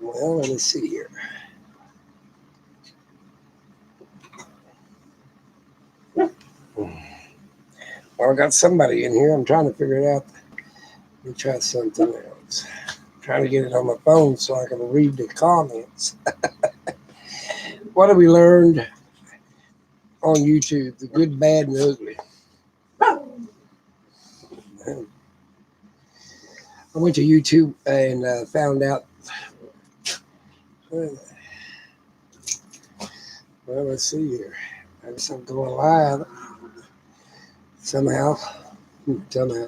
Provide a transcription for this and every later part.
Well, let me see here. Well, I got somebody in here. I'm trying to figure it out. Let me try something else. I'm trying to get it on my phone so I can read the comments. What have we learned on YouTube? The good, bad, and ugly. I went to YouTube and found out. Well, let's see here. I guess I'm going live somehow. Somehow.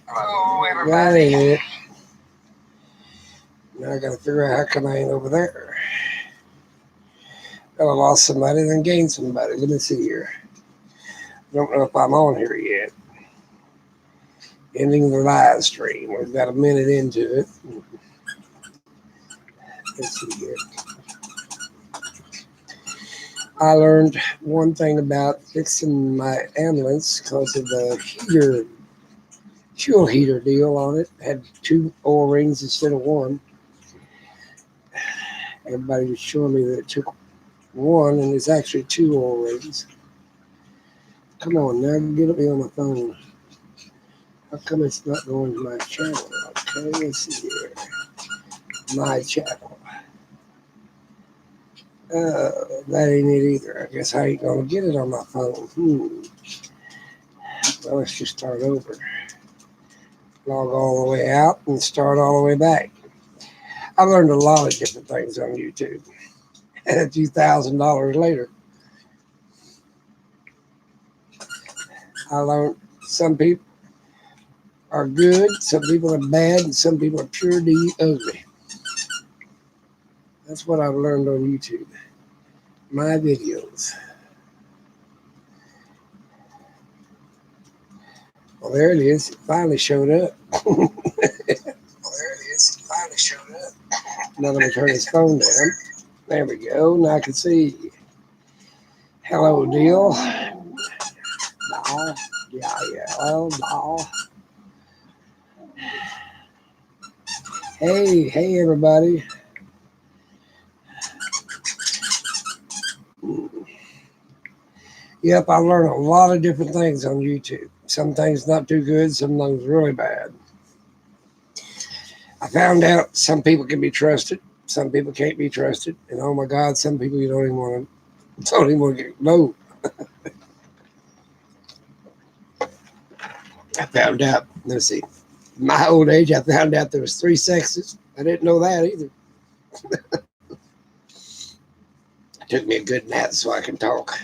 Hello, That everybody. ain't it. Now I got to figure out how come I ain't over there. Well, I lost somebody, then gained somebody. Let me see here. Don't know if I'm on here yet. Ending the live stream. We've got a minute into it. Let's see here. I learned one thing about fixing my ambulance because of the heater, fuel heater deal on it. Had 2 oil rings instead of 1. Everybody was showing me that it took 1, and it's actually 2 oil rings. Come on, now get me on my phone. How come it's not going to my channel? Okay, let's see here. My channel. That ain't it either. I guess I ain't gonna get it on my phone. Well, let's just start over. Log all the way out and start all the way back. I've learned a lot of different things on YouTube. And a few $1,000s later, I learned some people are good, some people are bad, and some people are pure D ugly. That's what I've learned on YouTube. My videos. Well, there it is. It finally showed up. Now let me turn his phone down. There we go. Now I can see. Hello, deal. No. Yeah. Hello, no. Hey, everybody. Yep, I learned a lot of different things on YouTube. Some things not too good, some things really bad. I found out some people can be trusted, some people can't be trusted, and oh my God, some people you don't even want to get know. I found out. Let's see. My old age, I found out there was 3 sexes. I didn't know that either. It took me a good nap so I can talk.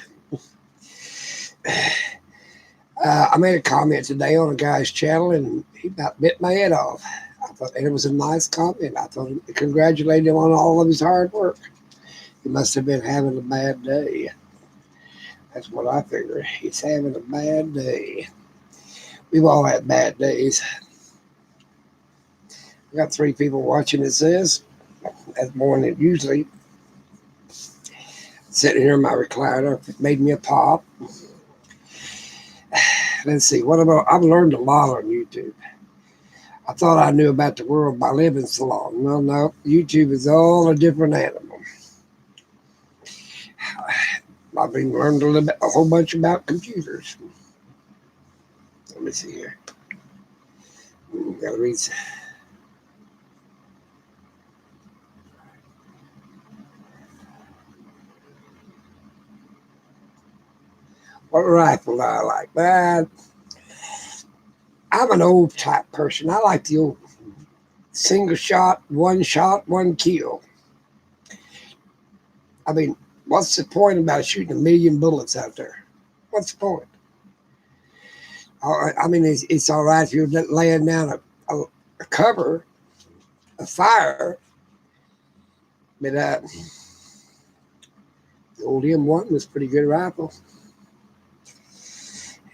I made a comment today on a guy's channel, and he about bit my head off. I thought and it was a nice comment. I thought congratulate him on all of his hard work. He must have been having a bad day. That's what I figure. He's having a bad day. We've all had bad days. I got 3 people watching. It says that's more than usually. Sitting here in my recliner, it made me a pop. Let's see. What about? I've learned a lot on YouTube. I thought I knew about the world by living so long. Well, no. YouTube is all a different animal. I've been learned a whole bunch about computers. Let me see here. Gotta read. What rifle do I like? I'm an old type person. I like the old single shot, one kill. I mean, what's the point about shooting 1,000,000 bullets out there? What's the point? I mean, it's all right if you're laying down a cover, a fire, but the old M1 was a pretty good rifle.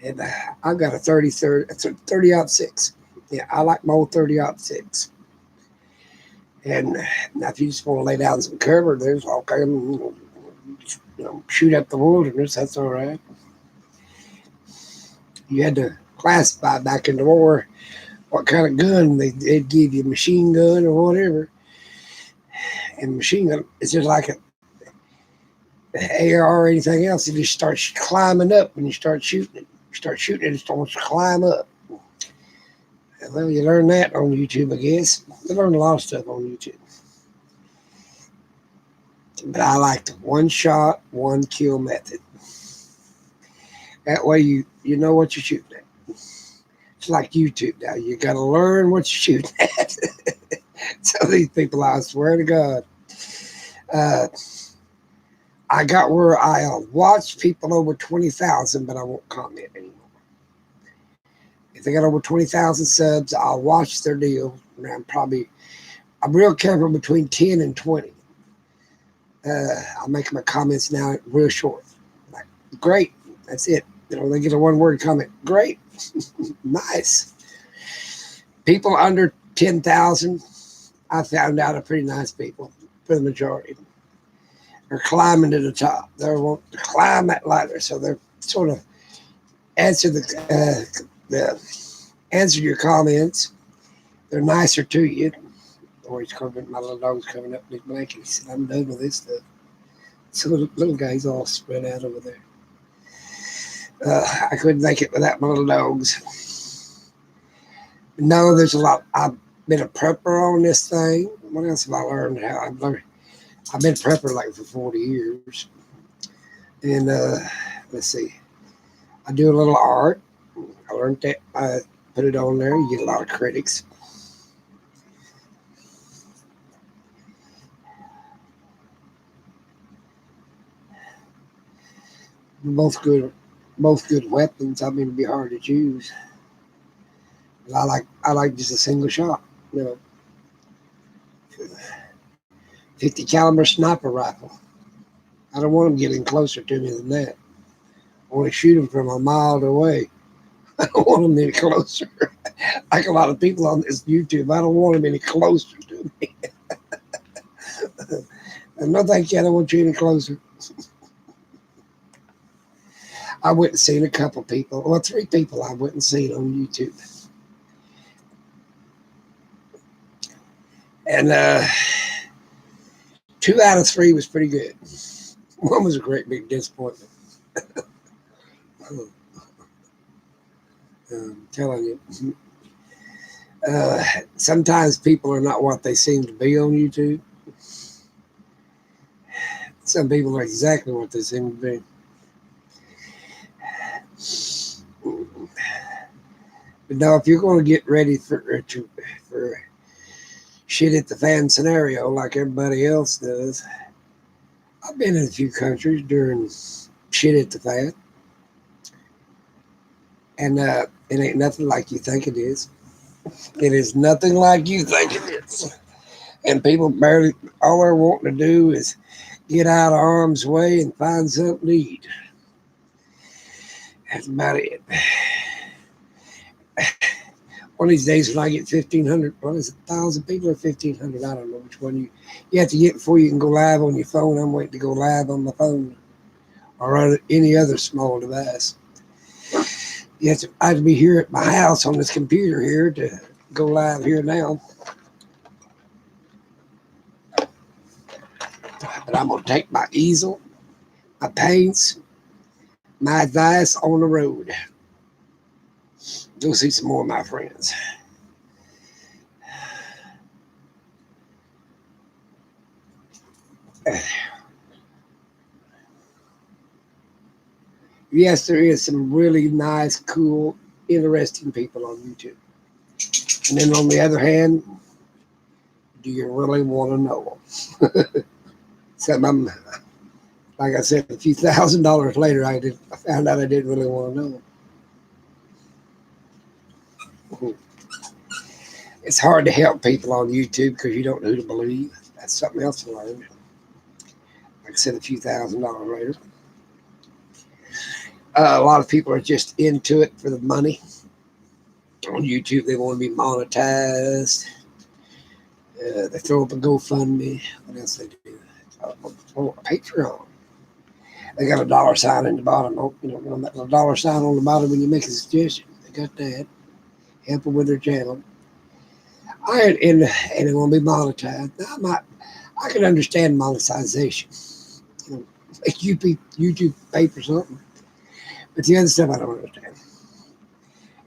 And I've got a 30-06. Yeah, I like my old 30-06. And now if you just want to lay down some cover, there's all kind of, shoot up the wilderness, that's all right. you had to classify back in the war what kind of gun they'd give you, machine gun or whatever. And machine gun, it's just like a AR or anything else. It just starts climbing up when you start shooting it. You start shooting it, it starts to climb up. Well, you learn that on YouTube, I guess. You learn a lot of stuff on YouTube. But I like the one shot, one kill method. That way you know what you're shooting at. It's like YouTube now. You got to learn what you're shooting at. So these people, I swear to God, I got where I'll watch people over 20,000, but I won't comment anymore. If they got over 20,000 subs, I'll watch their deal. I'm real careful between 10 and 20. I'll make my comments now real short. Like, great, that's it. They get a one-word comment. Great, nice. People under 10,000, I found out are pretty nice people for the majority. They're climbing to the top. They want to climb that ladder, so they're sort of answer your comments. They're nicer to you. Or he's coming, my little dog's coming up in his blanket. He said, "I'm done with this stuff." So little guy's all spread out over there. I couldn't make it without my little dogs. No, there's a lot. I've been a prepper on this thing. What else have I learned? I've been a prepper like for 40 years. And let's see. I do a little art. I learned that. I put it on there. You get a lot of critics. Both good weapons. I mean, it'd be hard to choose. I like just a single shot. 50 caliber sniper rifle. I don't want them getting closer to me than that. I want to shoot them from a mile away. I don't want them any closer. Like a lot of people on this YouTube, I don't want them any closer to me. And no, thank you. I don't want you any closer. I went and seen a couple people. Well, 3 people I went and seen on YouTube. And 2 out of 3 was pretty good. One was a great big disappointment. I'm telling you. Sometimes people are not what they seem to be on YouTube. Some people are exactly what they seem to be. But now, if you're going to get ready for shit at the fan scenario like everybody else does, I've been in a few countries during shit at the fan, and it ain't nothing like you think it is. It is nothing like you think it is. And people barely, all they're wanting to do is get out of harm's way and find something to eat. That's about it. One of these days when I get 1,500, what is it, 1,000 people or 1,500? I don't know which one you have to get before you can go live on your phone. I'm waiting to go live on my phone or on any other small device. I have to be here at my house on this computer here to go live here now. But I'm going to take my easel, my paints, my advice on the road. Go see some more of my friends. Yes, there is some really nice, cool, interesting people on YouTube. And then on the other hand, do you really want to know them? Some like I said, a few $1,000s later, I found out I didn't really want to know them. It's hard to help people on YouTube because you don't know who to believe. That's something else to learn. Like I said, a few $1,000s later. A lot of people are just into it for the money. On YouTube, they want to be monetized. They throw up a GoFundMe. What else they do? A Patreon. They got a dollar sign in the bottom. A dollar sign on the bottom when you make a suggestion. They got that. Help them with their channel. And it won't be monetized. Now, I can understand monetization. You know, like YouTube pay for something. But the other stuff I don't understand.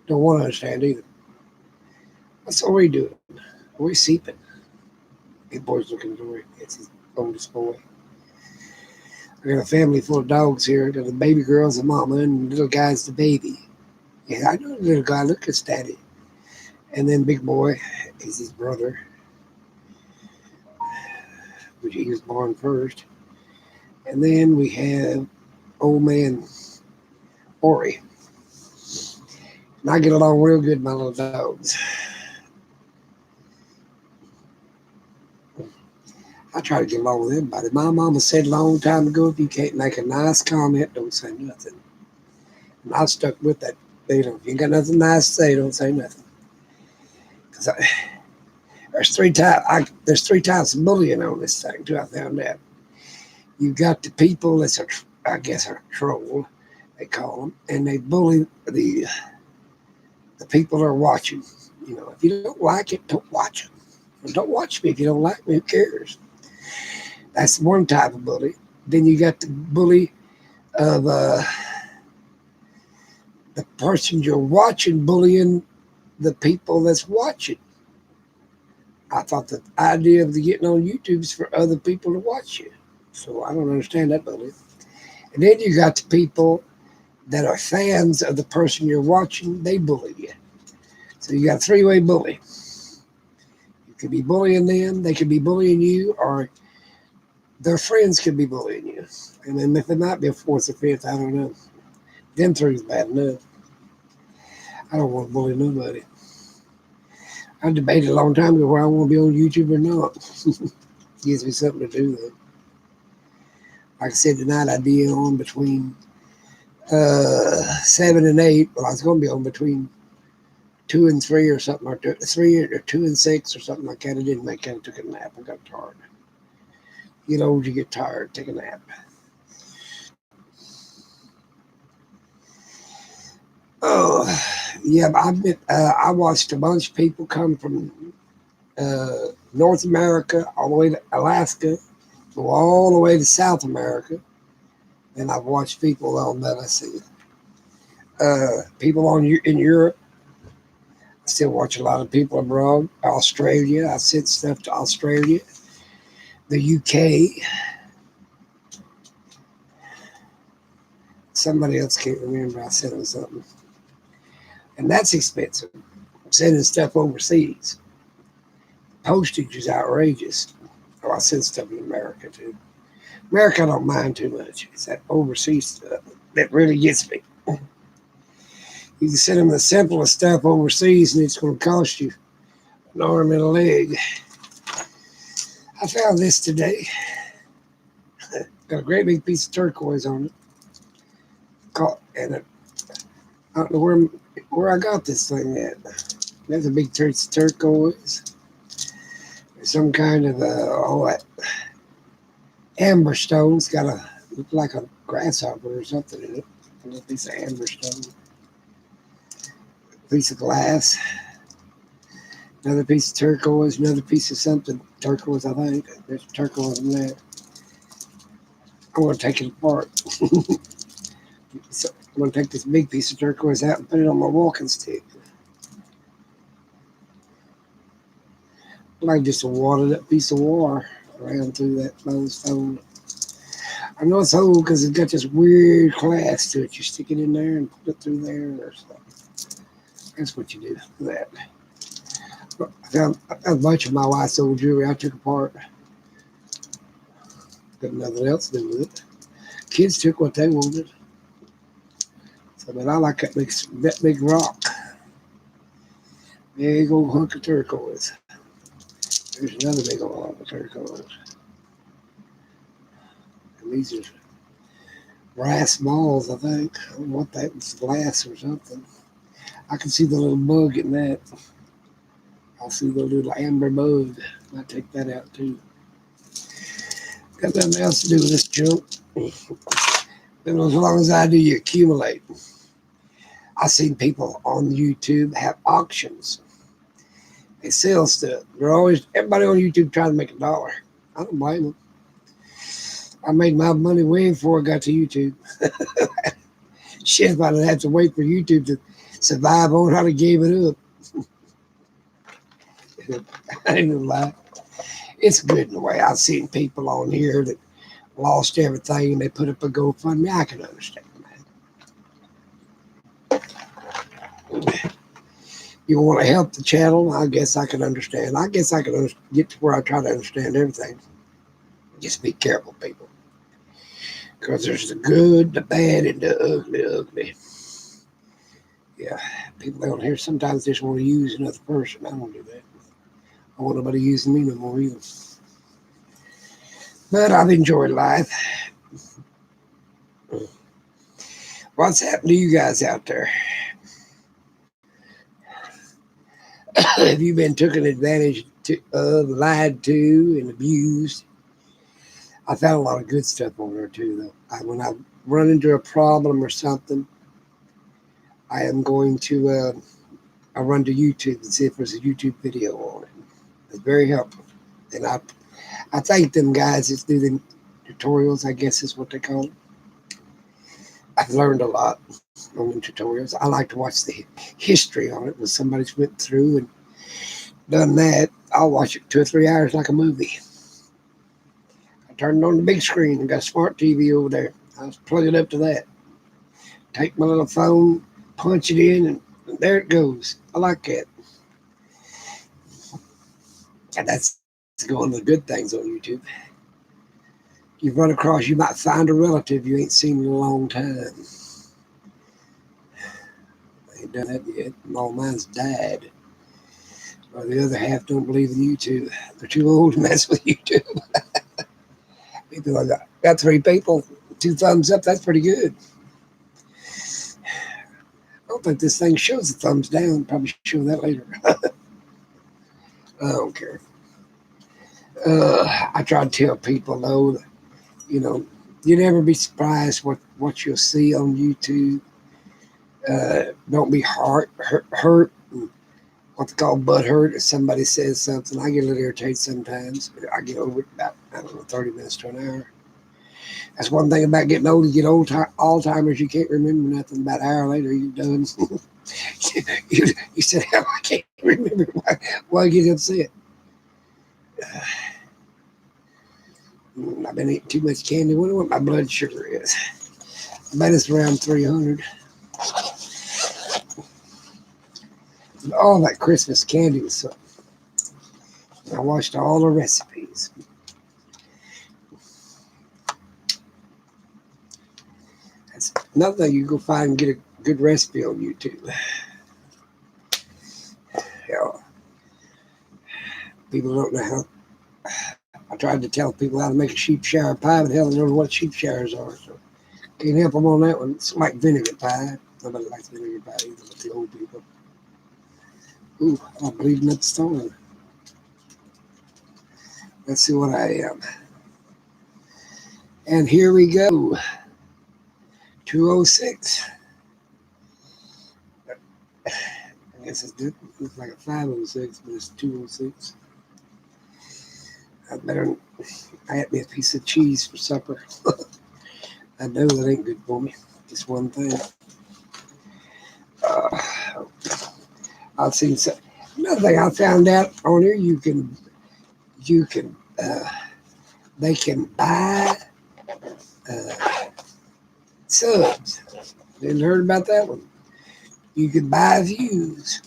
Don't want to understand either. What's Ori doing? Ori's sleeping. Big boy's looking at Ori. It's his oldest boy. I got a family full of dogs here. Got the baby girl's the mama and the little guy's the baby. Yeah, I know the little guy. Look at Daddy. And then big boy is his brother, which he was born first. And then we have old man Ori. And I get along real good with my little dogs. I try to get along with everybody. My mama said a long time ago, if you can't make a nice comment, don't say nothing. And I stuck with that. If you ain't got nothing nice to say, don't say nothing. Because there's three types of bullying on this thing too. I found out. You got the people that's I guess a troll, they call them, and they bully the people that are watching. You know, if you don't like it, don't watch them. Or don't watch me if you don't like me. Who cares? That's one type of bully. Then you got the bully of the person you're watching bullying the people that's watching. I thought the idea of getting on YouTube is for other people to watch you. So I don't understand that bully. And then you got the people that are fans of the person you're watching, they bully you. So you got a three-way bully. You could be bullying them, they could be bullying you, or their friends could be bullying you. And then if it might be a fourth or fifth, I don't know. Them three is bad enough. I don't want to bully nobody. I debated a long time ago whether I want to be on YouTube or not. Gives me something to do though. Like I said tonight, I'd be on between 7 and 8. Well, I was going to be on between 2 and 3 or something like that. 3 or 2 and 6 or something like that. I didn't make it. I took a nap. I got tired. You get old, you get tired. Take a nap. Oh, yeah. I watched a bunch of people come from North America all the way to Alaska, go all the way to South America. And I've watched people on that. I see people in Europe. I still watch a lot of people abroad. Australia. I sent stuff to Australia. The UK. Somebody else can't remember. I sent them something. And that's expensive. Sending stuff overseas. Postage is outrageous. Oh, I send stuff in America too. America I don't mind too much. It's that overseas stuff that really gets me. You can send them the simplest stuff overseas and it's going to cost you an arm and a leg. I found this today. Got a great big piece of turquoise on it. And I don't know where I got this thing at. There's a big piece of turquoise. There's some kind of amber stone. It's got look like a grasshopper or something in it. A little piece of amber stone. A piece of glass. Another piece of turquoise. Another piece of something turquoise, I think. There's turquoise in there. I'm going to take it apart. So I'm going to take this big piece of turquoise out and put it on my walking stick. Like just a watered up piece of wire around through that little stone. I know it's old because it's got this weird class to it. You stick it in there and put it through there or something. That's what you do with that. I found a bunch of my wife's old jewelry I took apart. Got nothing else to do with it. Kids took what they wanted. So, but I like that big rock. Big old hunk of turquoise. There's another big old hunk of turquoise. And these are brass balls, I think. I don't know what that was, glass or something. I can see the little bug in that. I'll see the little amber bug. I take that out too. Got nothing else to do with this junk. And as long as I do, you accumulate. I've seen people on YouTube have auctions. They sell stuff. They're always everybody on YouTube trying to make a dollar. I don't blame them. I made my money way before I got to YouTube. Shit, if I'd have to wait for YouTube to survive on, I'd have gave it up. I ain't gonna lie. It's good in a way. I've seen people on here that lost everything and they put up a GoFundMe. I can understand that. You want to help the channel? I guess I can understand. I guess I can get to where I try to understand everything. Just be careful, people. Because there's the good, the bad, and the ugly. Yeah, people out here sometimes just want to use another person. I don't do that. I want nobody using me no more either. But I've enjoyed life. What's happened to you guys out there? Have you been taken advantage of, lied to, and abused? I found a lot of good stuff over there too, though. When I run into a problem or something, I am going to I run to YouTube and see if there's a YouTube video on it. It's very helpful, and I thank them guys that do the tutorials. I guess is what they call it. I've learned a lot on the tutorials. I like to watch the history on it when somebody's went through and done that. I'll watch it 2 or 3 hours like a movie. I turned on the big screen and got a smart TV over there. I was plugging up to that. Take my little phone, punch it in, and there it goes. I like that. And that's going to the good things on YouTube. You run across, you might find a relative you ain't seen in a long time. I ain't done that yet. All mine's died. Or the other half don't believe in YouTube. They're too old to mess with YouTube. People, I got 3 people, 2 thumbs up. That's pretty good. I don't think this thing shows the thumbs down. Probably show that later. I don't care. I try to tell people though, that, you never be surprised what you'll see on YouTube. Don't be hurt, what they call butt hurt if somebody says something. I get a little irritated sometimes. I get over it about, 30 minutes to an hour. That's one thing about getting old. You get old Alzheimer's, you can't remember nothing. About an hour later, you're done. you said, hell, I can't remember why I get upset. I've been eating too much candy. I wonder what my blood sugar is. I bet it's around 300. All that Christmas candy was something. I watched all the recipes. That's another thing you go find and get a good recipe on YouTube. People don't know how. I tried to tell people how to make a sheep shower pie, but hell, they don't know what sheep showers are. So can't help them on that one. It's like vinegar pie. Nobody likes vinegar pie either, but the old people. Ooh, I'm bleeding up the storm. Let's see what I am. And here we go. 206. I guess it looks like a 506, but it's 206. I had me a piece of cheese for supper. I know that ain't good for me. Just one thing. I've seen some. Another thing I found out on here, they can buy subs. Didn't heard about that one. You can buy views,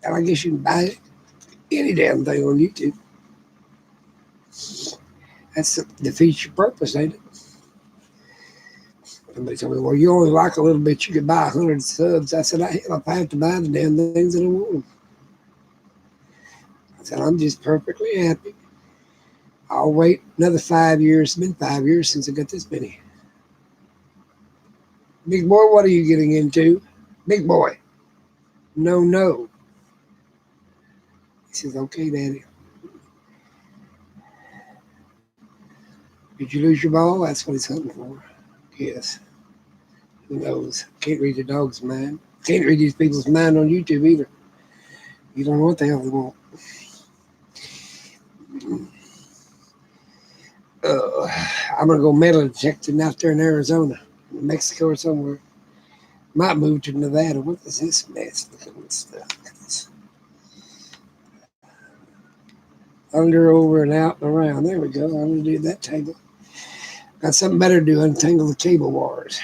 and I guess you can buy any damn thing on YouTube. That's defeats your purpose, ain't it? Somebody told me, well, you only like a little bit, you could buy 100 subs. I said, if I have to buy the damn things, I don't want them. I said, I'm just perfectly happy. I'll wait another 5 years. It's been 5 years since I got this many. Big boy, what are you getting into? Big boy. No. He says, okay, Daddy. Did you lose your ball? That's what he's hunting for. Yes. Who knows? Can't read the dog's mind. Can't read these people's mind on YouTube either. You don't know what the hell they want. I'm gonna go metal detecting out there in Arizona, Mexico, or somewhere. Might move to Nevada. What is this mess? Look at this stuff. Look at this. Under, over, and out, and around. There we go. I'm gonna do that table. Got something better to do. Untangle the cable wires.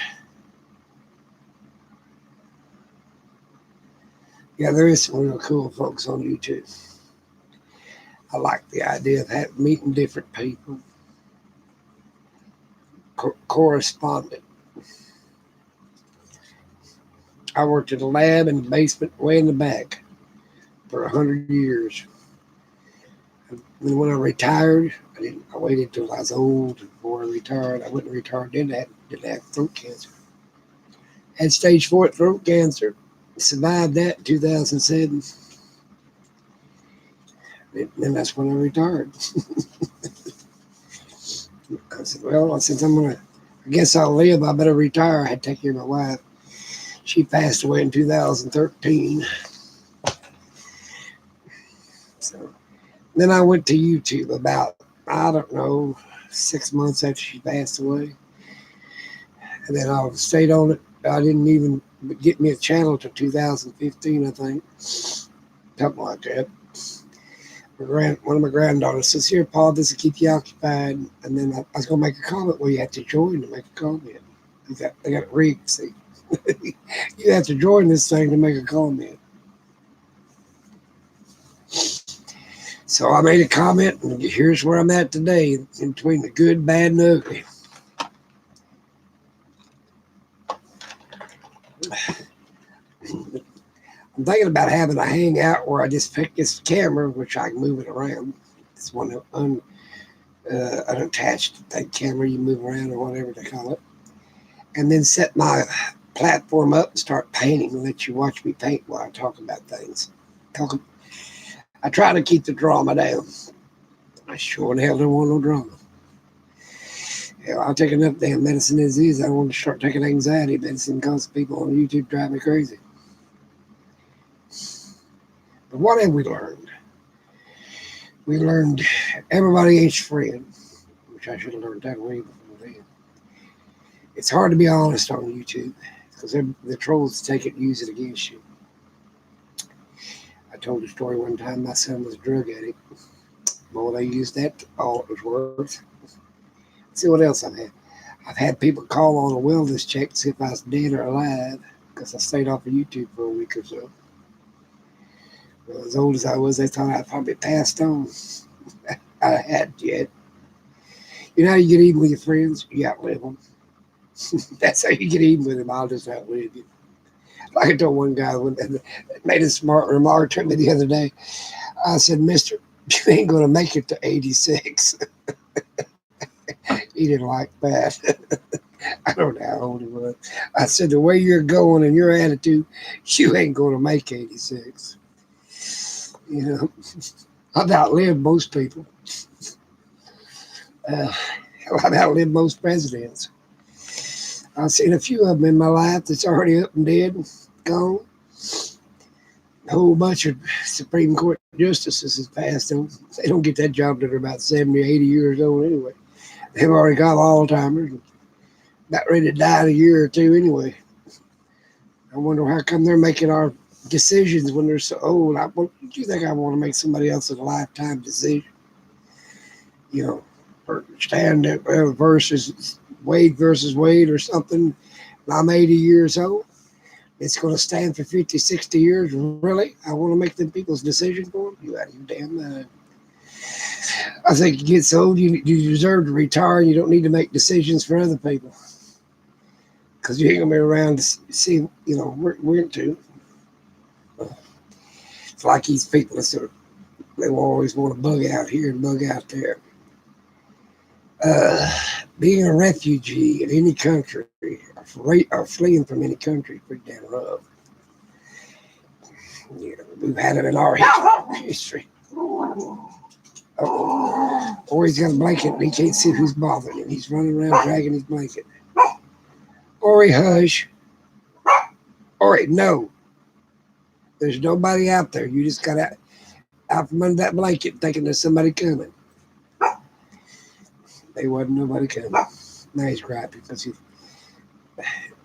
Yeah, there is some real cool folks on YouTube. I like the idea of meeting different people. Correspondent. I worked in a lab in the basement, way in the back, for 100 years. And when I retired, I waited till I was old before I retired. I wouldn't retire then. I didn't have throat cancer. Had stage 4 throat cancer. Survived that in 2007. And that's when I retired. I said, well, since I guess I'll live, I better retire. I had to take care of my wife. She passed away in 2013. So then I went to YouTube about, I don't know, 6 months after she passed away. And then I stayed on it. I didn't even get me a channel till 2015, I think. Something like that. One of my granddaughters says, here, Paul, this will keep you occupied. And then I was going to make a comment. Well, you have to join to make a comment. They got it rigged, see. You have to join this thing to make a comment. So I made a comment, and here's where I'm at today, in between the good, bad, and ugly. I'm thinking about having a hangout where I just pick this camera, which I can move it around. It's one unattached camera you move around, or whatever they call it. And then set my platform up and start painting and let you watch me paint while I talk about things. I try to keep the drama down. I sure in hell don't want no drama. Hell, I'll take enough damn medicine as is. I don't want to start taking anxiety medicine because people on YouTube drive me crazy. But what have we learned? We learned everybody ain't your friend, which I should have learned that way before then. It's hard to be honest on YouTube because the trolls take it and use it against you. I told a story one time. My son was a drug addict. Boy, they used that all it was worth. Let's see what else I've had. I've had people call on a wellness check to see if I was dead or alive because I stayed off of YouTube for a week or so. Well, as old as I was, they thought I'd probably passed on. I hadn't yet. You know how you get even with your friends? You outlive them. That's how you get even with them. I'll just outlive you. Like I told one guy that made a smart remark to me the other day. I said, mister, you ain't going to make it to 86. He didn't like that. I don't know how old he was. I said, the way you're going and your attitude, you ain't going to make 86. You know, I've outlived most people. I've outlived most presidents. I've seen a few of them in my life that's already up and dead, gone. A whole bunch of Supreme Court justices has passed on. They don't get that job till they're about 70, 80 years old anyway. They've already got Alzheimer's and about ready to die in a year or two anyway. I wonder how come they're making our decisions when they're so old. Do you think I want to make somebody else's lifetime decision? You know, stand up versus Wade or something. I'm 80 years old. It's going to stand for 50, 60 years. Really? I want to make them people's decision for them? You out of your damn mind. I think you get so old, you deserve to retire, and you don't need to make decisions for other people. Because you ain't going to be around to see, you know, we're into. It's like these people that they will always want to bug out here and bug out there. Being a refugee in any country or fleeing from any country is pretty damn rough. You know, we've had it in our history. Or he's got a blanket and he can't see who's bothering him. He's running around dragging his blanket. Or he hush. All right, no, there's nobody out there. You just got out from under that blanket thinking there's somebody coming. There wasn't nobody coming. Now he's griping because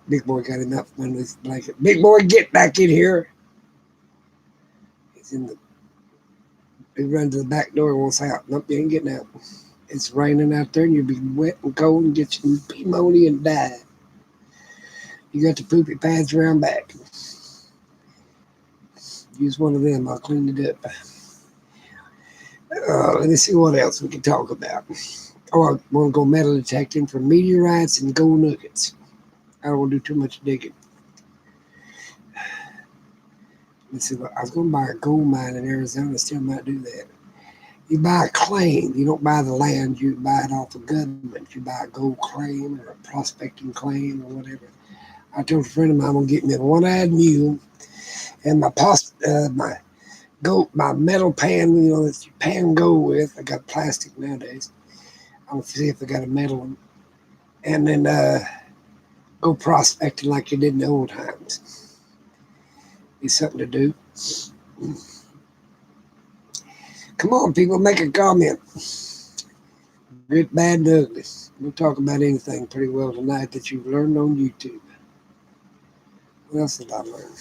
Big Boy got him out from under his blanket. Big Boy, get back in here. He's in the. He runs to the back door and wants out. Nope, you ain't getting out. It's raining out there and you'll be wet and cold and get you pneumonia and die. You got the poopy pads around back. Use one of them. I'll clean it up. Let me see what else we can talk about. Oh, I want to go metal detecting for meteorites and gold nuggets. I don't want to do too much digging. Let's see. I was going to buy a gold mine in Arizona. Still might do that. You buy a claim. You don't buy the land. You buy it off the government. You buy a gold claim or a prospecting claim or whatever. I told a friend of mine I'm going to get me a one-eyed mule and my metal pan, that you pan gold with. I got plastic nowadays. I'll see if I got a metal one. And then go prospecting like you did in the old times. Be something to do. Come on, people, make a comment. Good, bad, and ugly. We'll talk about anything pretty well tonight that you've learned on YouTube. What else did I learn?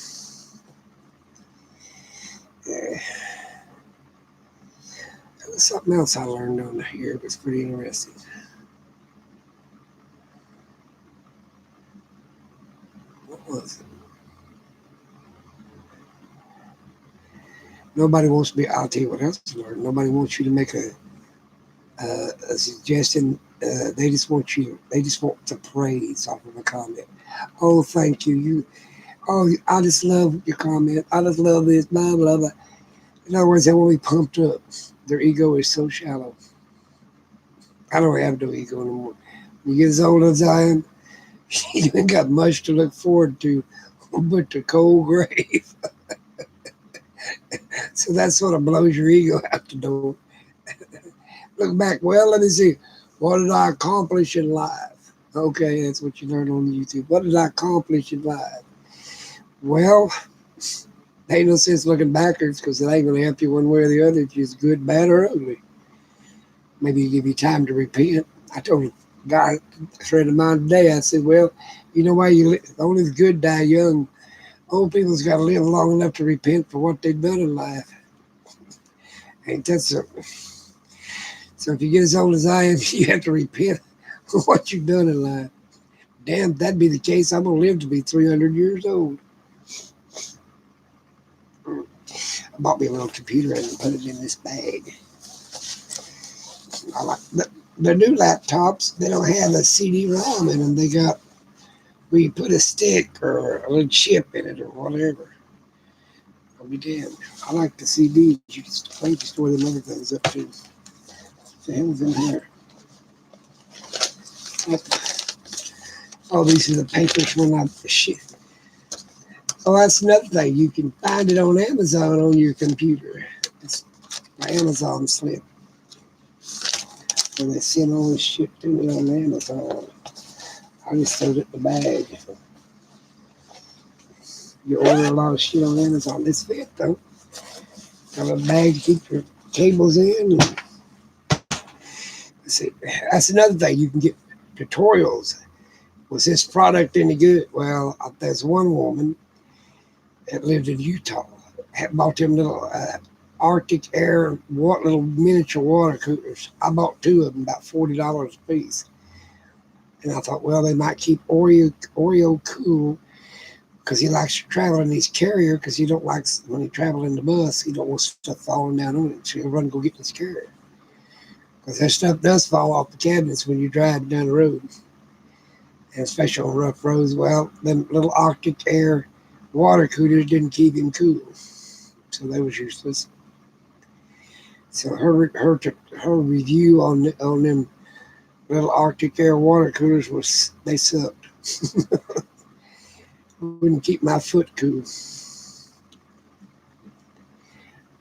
Yeah. There was something else I learned on here. It was pretty interesting. What was it? Nobody wants to be. I'll tell you what else I learned. Nobody wants you to make a suggestion. They just want to praise off of a comment. Oh, thank you. I just love your comment. I just love this, blah, blah, blah. In other words, they want to be pumped up. Their ego is so shallow. I don't have no ego anymore. When you get as old as I am, you ain't got much to look forward to but the cold grave. So that sort of blows your ego out the door. Look back, well, let me see. What did I accomplish in life? Okay, that's what you learn on YouTube. What did I accomplish in life? Well, ain't no sense looking backwards because it ain't going to help you one way or the other. It's just good, bad, or ugly. Maybe you give you time to repent. I told a guy, a friend of mine today, I said, well, you know why only the good die young. Old people's got to live long enough to repent for what they've done in life. Ain't that something? So if you get as old as I am, you have to repent for what you've done in life. Damn, if that'd be the case, I'm going to live to be 300 years old. I bought me a little computer and put it in this bag. I like the new laptops. They don't have a CD-ROM in them. They got where you put a stick or a little chip in it or whatever. I'll be damned. I like the CDs. You can store them other things up too. What the hell's in here? Oh, these are the papers when I shit. Oh, that's another thing. You can find it on Amazon on your computer. It's my Amazon slip. And they send all this shit to me on Amazon. I just throwed it in the bag. You order a lot of shit on Amazon. This fit though. Got a bag to keep your cables in. And see, that's another thing. You can get tutorials. Was this product any good? Well, there's one woman that lived in Utah. Had bought them little Arctic Air little miniature water coolers. I bought two of them, about $40 a piece. And I thought, well, they might keep Oreo cool because he likes to travel in his carrier because he don't like, when he travel in the bus, he don't want stuff falling down on it. So he'll run and go get his carrier. Because that stuff does fall off the cabinets when you drive down the road. And especially on rough roads. Well, them little Arctic Air water coolers didn't keep him cool. So they was useless. So her review on them little Arctic Air water coolers they sucked. Wouldn't keep my foot cool.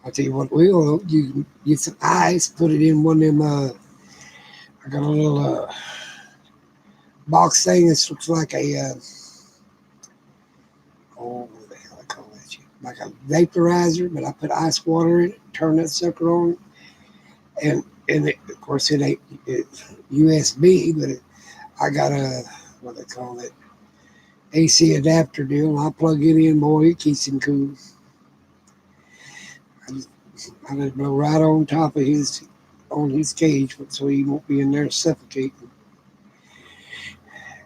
I'll tell you what will. You get some ice, put it in one of them. I got a little box thing that looks like a what the hell I call that shit? Like a vaporizer, but I put ice water in it, turn that sucker on, and it, of course it ain't USB, but I got a what they call it AC adapter deal. I plug it in, boy, it keeps him cool. I just blow right on top of his cage, so he won't be in there suffocating.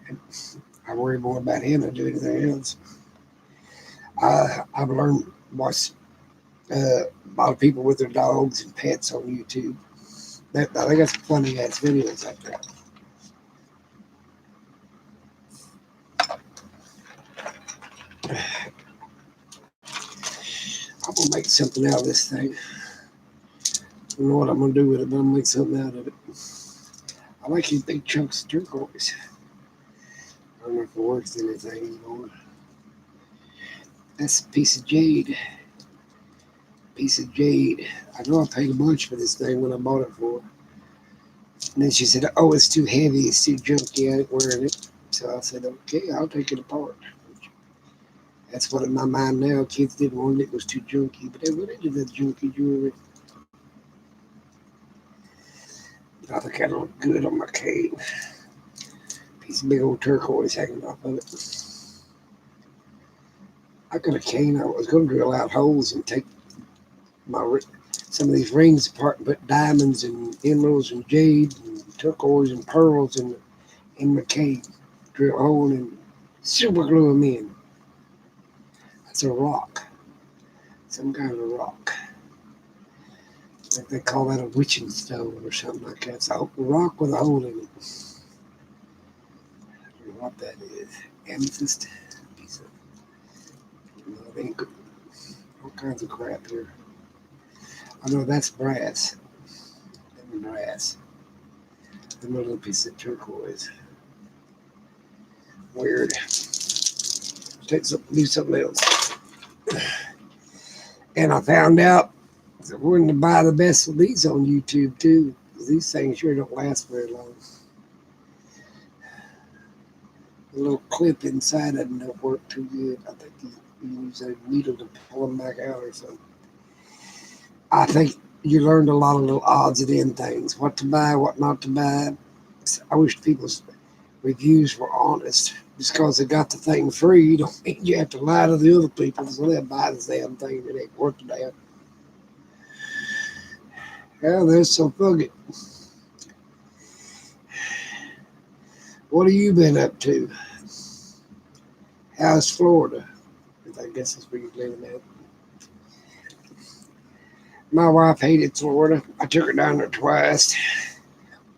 And I worry more about him than do anything else. I've learned watch a lot of people with their dogs and pets on YouTube. I think that's funny ass videos out there. I'm gonna make something out of this thing. I don't know what I'm gonna do with it, but I'm gonna make something out of it. I like these big chunks of turquoise. I don't know if it works anything anymore. That's a piece of jade. Piece of jade. I know I paid a bunch for this thing when I bought it for her. And then she said, "Oh, it's too heavy, it's too junky, I ain't wearing it." So I said, "Okay, I'll take it apart." That's what in my mind now. Kids didn't want it, it was too junky, but they went into the junky jewelry. I think that'll look good on my cane. Piece of big old turquoise hanging off of it. I got a cane. I was going to drill out holes and take some of these rings apart and put diamonds and emeralds and jade and turquoise and pearls in my cane. Drill a hole and super glue them in. That's a rock. Some kind of a rock. I think they call that a witching stone or something like that. It's a rock with a hole in it. I don't know what that is. Amethyst. Piece of, all kinds of crap here. I know that's brass. That's brass. A little piece of turquoise. Weird. Do something else. And I found out that we're going to buy the best of these on YouTube too. These things sure don't last very long. The little clip inside of them don't work too good. I think you use a needle to pull them back out or something. I think you learned a lot of little odds and end things. What to buy, what not to buy. I wish people's reviews were honest. Just because they got the thing free, don't mean you have to lie to the other people so they'll buy the damn thing that ain't worth a damn. Yeah, there's some fuck it. What have you been up to? How's Florida? I guess that's where you're living at. My wife hated Florida. I took her down there twice.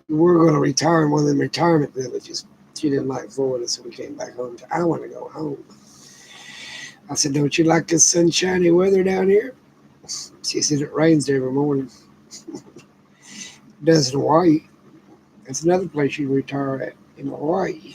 We were going to retire in one of them retirement villages. She didn't like Florida, so we came back home. I want to go home. I said, "Don't you like this sunshiny weather down here?" She said, "It rains every morning." It does in Hawaii. That's another place you retire at, in Hawaii.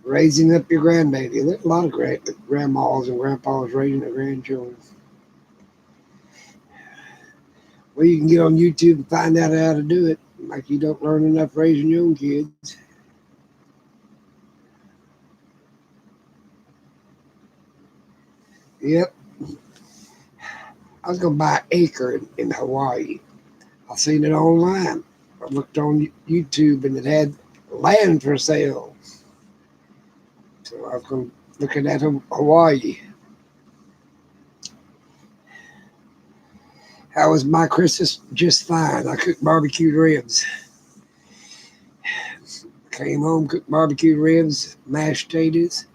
Raising up your grandbaby. There's a lot of grandmas and grandpas raising their grandchildren. Well, you can get on YouTube and find out how to do it. Like you don't learn enough raising your own kids. Yep. I was going to buy an acre in Hawaii. I seen it online. I looked on YouTube and it had land for sale. So I was going to look at Hawaii. How was my Christmas? Just fine. I cooked barbecued ribs. Came home, cooked barbecued ribs, mashed potatoes,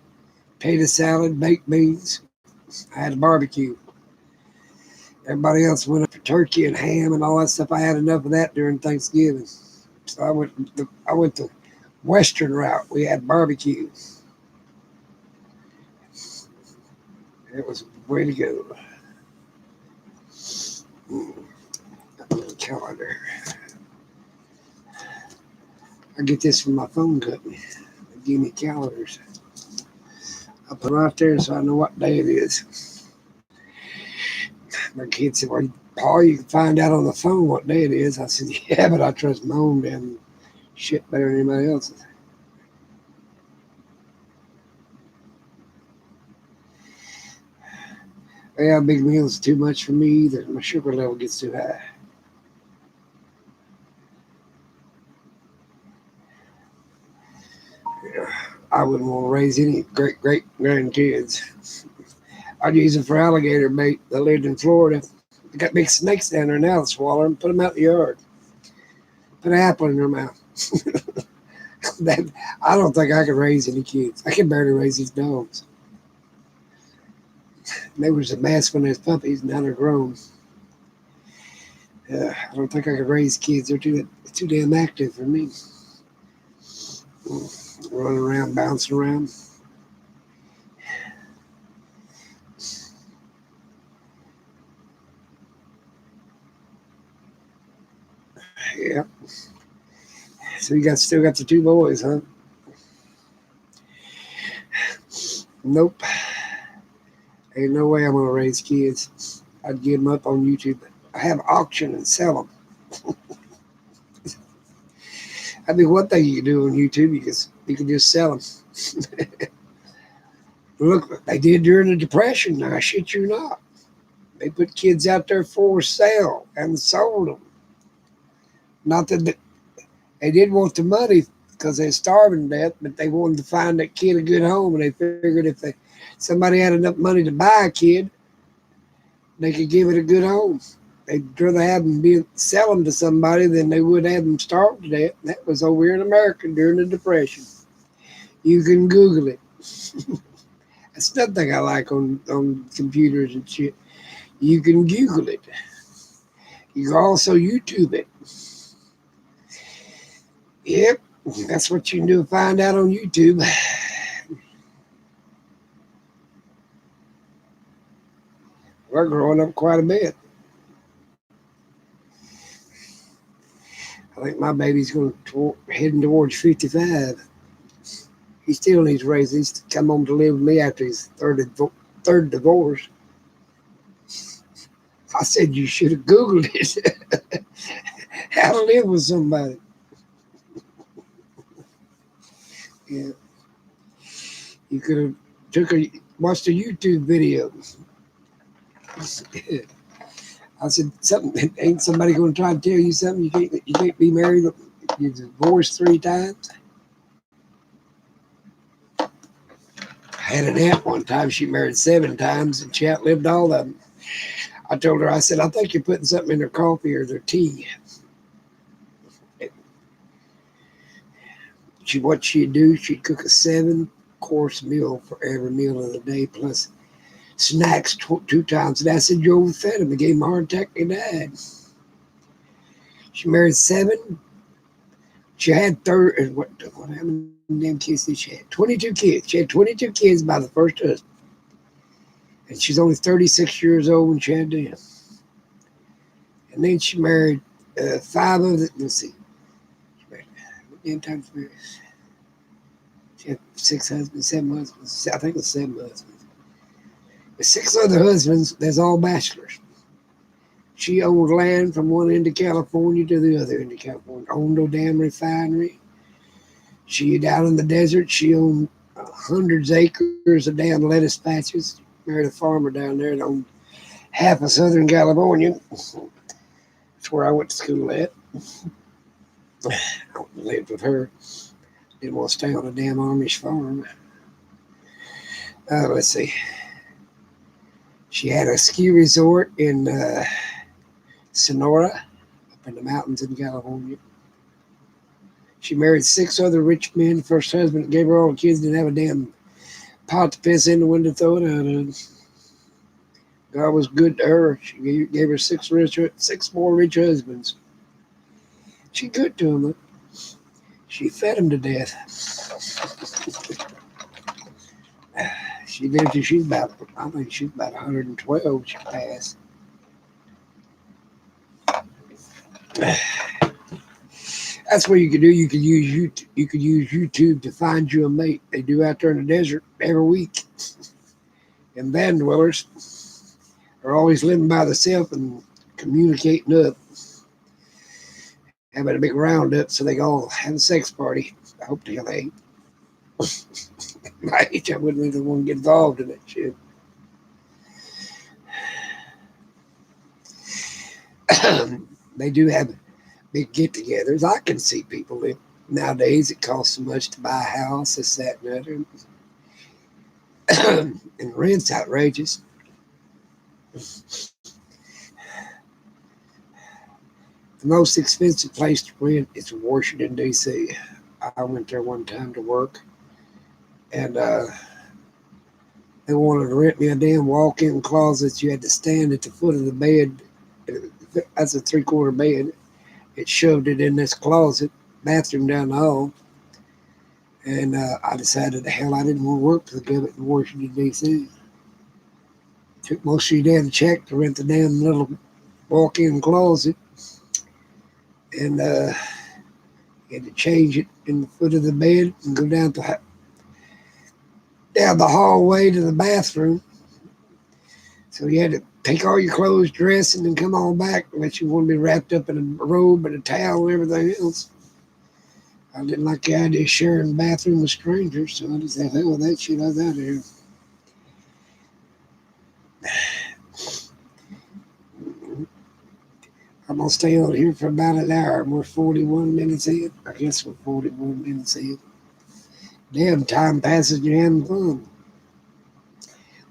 potato salad, baked beans. I had a barbecue. Everybody else went up for turkey and ham and all that stuff. I had enough of that during Thanksgiving. So I went the Western route. We had barbecue. It was the way to go. Calendar. I get this from my phone company. They give me calendars. I put them out there so I know what day it is. My kids said, "Well, Paul, you can find out on the phone what day it is. I said, yeah, but I trust my own damn shit better than anybody else's. Yeah, big meals too much for me either. My sugar level gets too high. I wouldn't want to raise any great grandkids. I'd use them for alligator bait. They lived in Florida. They got big snakes down there now to swallow them. Put them out in the yard. Put an apple in their mouth. that, I don't think I could raise any kids. I can barely raise these dogs. They was a mess when they was puppies. Now they're grown. I don't think I could raise kids. They're too damn active for me. Running around, bouncing around. Yeah. So you still got the two boys, huh? Nope. Ain't no way I'm gonna raise kids. I'd give them up on YouTube. I have auction and sell them. I mean, one thing you can do on YouTube, you can just sell them. Look, they did during the Depression. I shit you not. They put kids out there for sale and sold them. Not that they did want the money because they're starving to death, but they wanted to find that kid a good home, and they figured if somebody had enough money to buy a kid, they could give it a good home. They'd rather have them sell them to somebody than they would have them starve to death. That was over here in America during the Depression. You can Google it. That's another thing I like on computers and shit. You can Google it. You can also YouTube it. Yep, that's what you can do. Find out on YouTube. We're growing up quite a bit. I think my baby's heading towards 55. He still needs to raise. He needs to come home to live with me after his third divorce. I said you should have Googled it. How to live with somebody. Yeah. You could have watched a YouTube video. I said, something ain't somebody going to try to tell you something? You can't be married. You're divorced 3 times. I had an aunt one time. She married 7 times, and she outlived all of them. I told her, I said, I think you're putting something in their coffee or their tea. What she'd do, she'd cook a 7-course meal for every meal of the day, plus snacks 2 times. And I said, you overfed him. He gave him a heart attack and he died. She married 7. She had what how many damn kids did she have? 22 kids. She had 22 kids by the first husband. And she's only 36 years old when she had them. And then she married 5 of them. Let's see. What damn time she married? She had 6 husbands, 7 husbands. I think it was 7 husbands. The 6 other husbands, there's all bachelors. She owned land from one end of California to the other end of California. Owned a damn refinery. She down in the desert. She owned hundreds of acres of damn lettuce patches. Married a farmer down there that owned half of Southern California. That's where I went to school at. I lived with her. Didn't want to stay on a damn Amish farm. Let's see. She had a ski resort in Sonora, up in the mountains in California. She married 6 other rich men. First husband gave her all the kids, didn't have a damn pot to piss in the window, throw it out of. God was good to her. She gave her 6 more rich husbands. She good to them. She fed them to death. She lived till she was about 112. She passed. That's what you could do. You could use YouTube. You could use YouTube to find you a mate. They do out there in the desert every week. And van dwellers are always living by themselves, and communicating up, having a big roundup so they can all have a sex party. I hope the hell they ain't. My age, I wouldn't really want to get involved in that shit. They do have big get-togethers. I can see people that nowadays it costs so much to buy a house, this, that, and other, and rent's outrageous. The most expensive place to rent is Washington, D.C. I went there one time to work, and they wanted to rent me a damn walk-in closet. You had to stand at the foot of the bed. That's a three-quarter bed. It shoved it in this closet, bathroom down the hall. And I decided the hell I didn't want to work for the government in Washington, D.C. Took most of your damn check to rent the damn little walk-in closet. And you had to change it in the foot of the bed and go down the hallway to the bathroom. So you had to take all your clothes, dress, and then come on back unless you want to be wrapped up in a robe and a towel and everything else. I didn't like the idea of sharing the bathroom with strangers, so I just said, hell with that shit, I was out of here. I'm going to stay on here for about an hour. We're 41 minutes in. I guess we're 41 minutes in. Damn, time passes, you're having fun.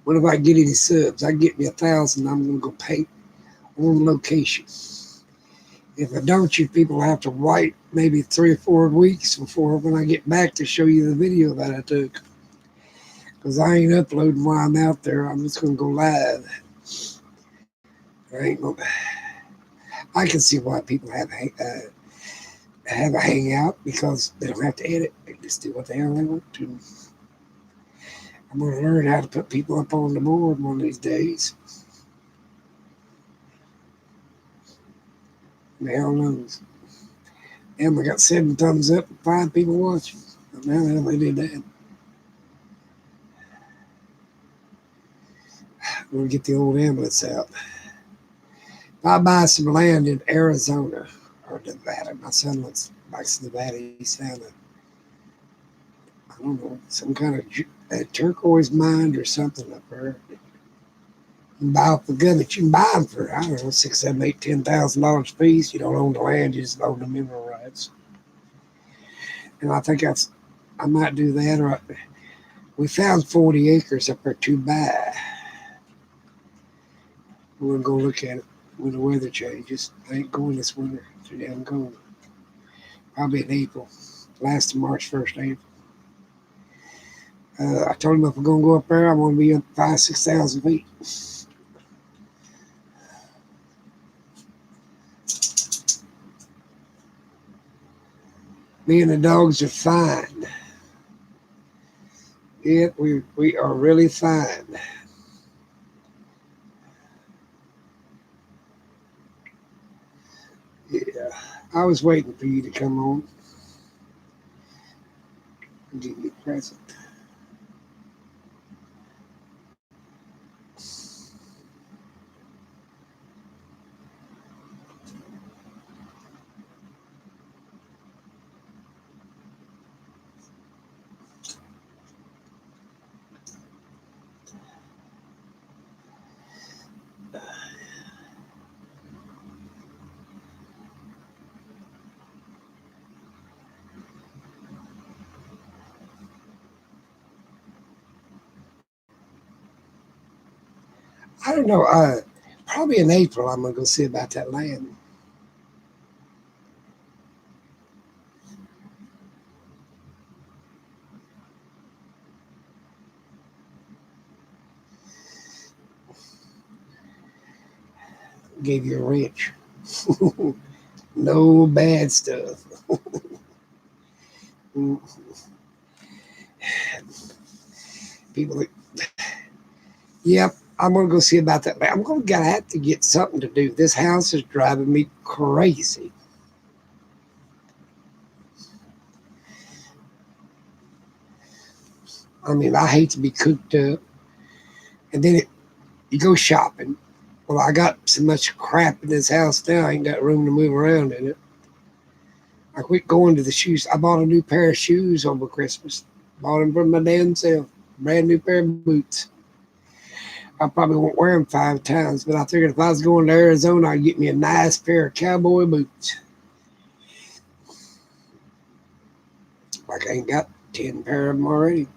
What if I get any subs? I get me 1,000, I'm going to go pay on location. If I don't, you people have to wait maybe 3 or 4 weeks before when I get back to show you the video that I took. Because I ain't uploading while I'm out there. I'm just going to go live. I can see why people have a hangout because they don't have to edit. They just do what the hell they want to. I'm going to learn how to put people up on the board one of these days. The hell knows. And I got 7 thumbs up and 5 people watching. How the hell they did that? I'm going to get the old ambulance out. If I buy some land in Arizona or Nevada, my son likes Nevada. He's found I don't know, some kind of turquoise mine or something up there. You can buy off the government. You can buy them for, I don't know, $6, $7, $8, $10,000 a piece. You don't own the land, you just own the mineral rights. And I think I might do that. Or we found 40 acres up there to buy. We're going to go look at it when the weather changes. I ain't going this winter. It's too damn cold. Probably in April. Last of March, 1st April. I told him if we're going to go up there, I want to be up 5,000, 6,000 feet. Me and the dogs are fine. Yeah, we are really fine. Yeah, I was waiting for you to come on and give me a present. I don't know. Probably in April, I'm going to go see about that land. Gave you a wrench. No bad stuff. People, yep, I'm going to go see about that. I'm going to have to get something to do. This house is driving me crazy. I mean, I hate to be cooked up. And then you go shopping. Well, I got so much crap in this house now, I ain't got room to move around in it. I quit going to the shoes. I bought a new pair of shoes over Christmas. Bought them from my damn self. Brand new pair of boots. I probably won't wear them 5 times, but I figured if I was going to Arizona, I'd get me a nice pair of cowboy boots. Like I ain't got 10 pair of them already.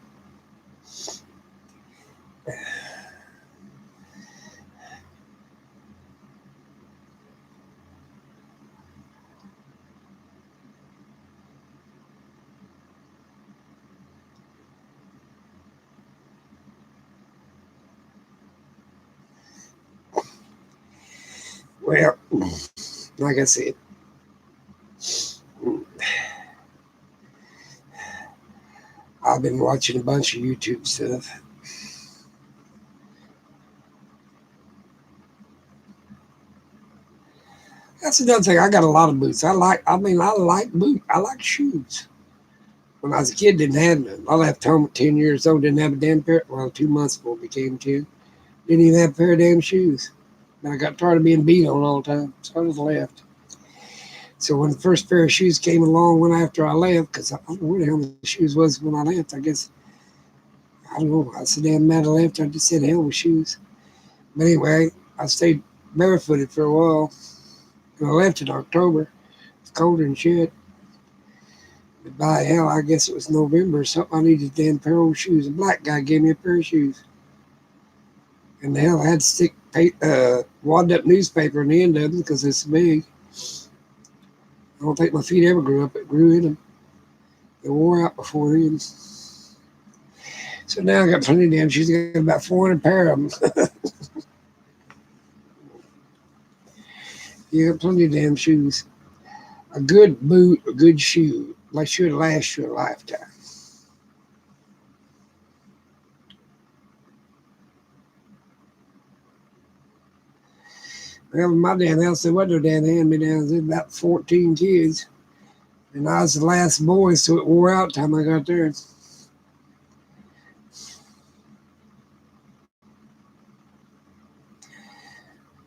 Well, like I said, I've been watching a bunch of YouTube stuff. That's another thing. I got a lot of boots. I like boots. I like shoes. When I was a kid, didn't have none. I left home at 10 years old, didn't have a damn pair. Well, 2 months before I became 10. Didn't even have a pair of damn shoes. And I got tired of being beat on all the time, so I just left. So when the first pair of shoes came along, when after I left, because I don't know where the hell the shoes was when I left. I guess, I don't know. I said, damn mad I left. I just said, hell with shoes. But anyway, I stayed barefooted for a while. And I left in October. It's colder than shit. But by hell, I guess it was November or something. I needed a damn pair of old shoes. A black guy gave me a pair of shoes. And the hell, I had to stick wadded up newspaper in the end of them because it's big. I don't think my feet ever grew up. It grew in them. They wore out before then. So now I got plenty of damn shoes. I got about 400 pair of them. You got plenty of damn shoes. A good boot, a good shoe, like should last you a lifetime. Well, my damn house, there wasn't no damn hand-me-downs. There was about 14 kids. And I was the last boy, so it wore out the time I got there.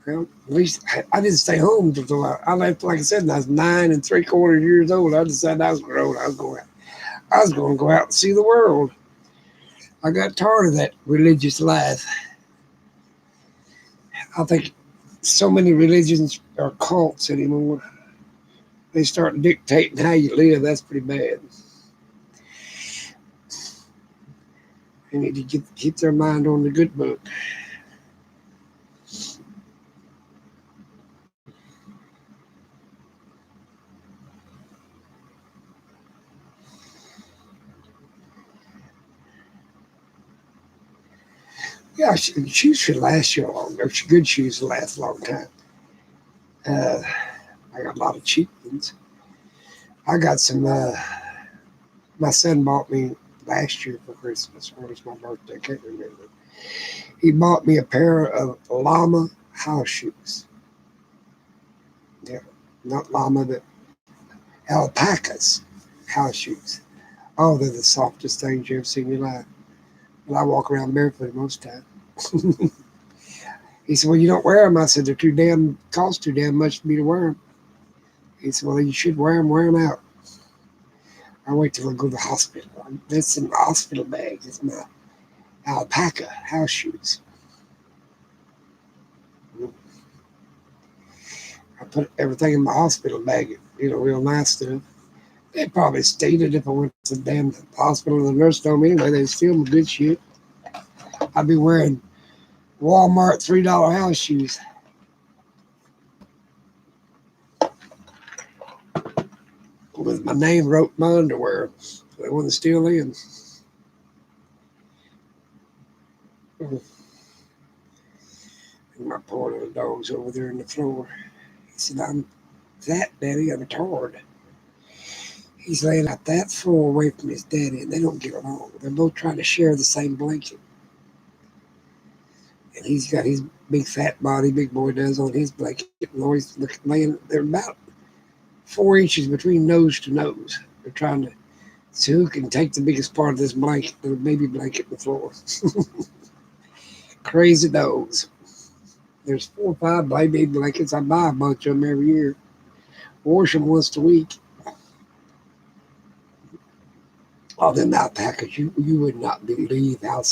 Well, at least I didn't stay home until I left, like I said, when I was 9 3/4 years old. I decided I was grown. I was going to go out and see the world. I got tired of that religious life. I think so many religions are cults anymore. They start dictating how you live. That's pretty bad. They need to keep their mind on the good book. Yeah, shoes should last you a long time. Good shoes last a long time. Uh, I got a lot of cheap ones. I got some. My son bought me last year for Christmas, or it was my birthday. I can't remember. He bought me a pair of llama house shoes. Yeah, not llama, but alpacas house shoes. Oh, they're the softest things you ever seen in your life. But I walk around barefoot most of the time. He said, "Well, you don't wear them." I said, "They're too damn cost too damn much for me to wear them." He said, "Well, you should wear them. Wear them out." I wait till I go to the hospital. That's in my hospital bag. It's my alpaca house shoes. I put everything in my hospital bag. Real nice stuff. They probably stated if I went to the damn hospital, the nurse told me anyway, they'd steal my good shit. I'd be wearing Walmart $3 house shoes. With my name wrote in my underwear. They wouldn't steal in. And my poor little dog's over there on the floor. He said, "I'm that, Daddy. I'm tired." He's laying out that far away from his daddy, and they don't get along. They're both trying to share the same blanket. And he's got his big fat body, big boy does, on his blanket. And always laying, they're about 4 inches between nose to nose. They're trying to see who can take the biggest part of this blanket, the baby blanket, on the floor. Crazy dogs. There's 4 or 5 baby blankets. I buy a bunch of them every year. Wash them once a week. All them alpacas, you would not believe how.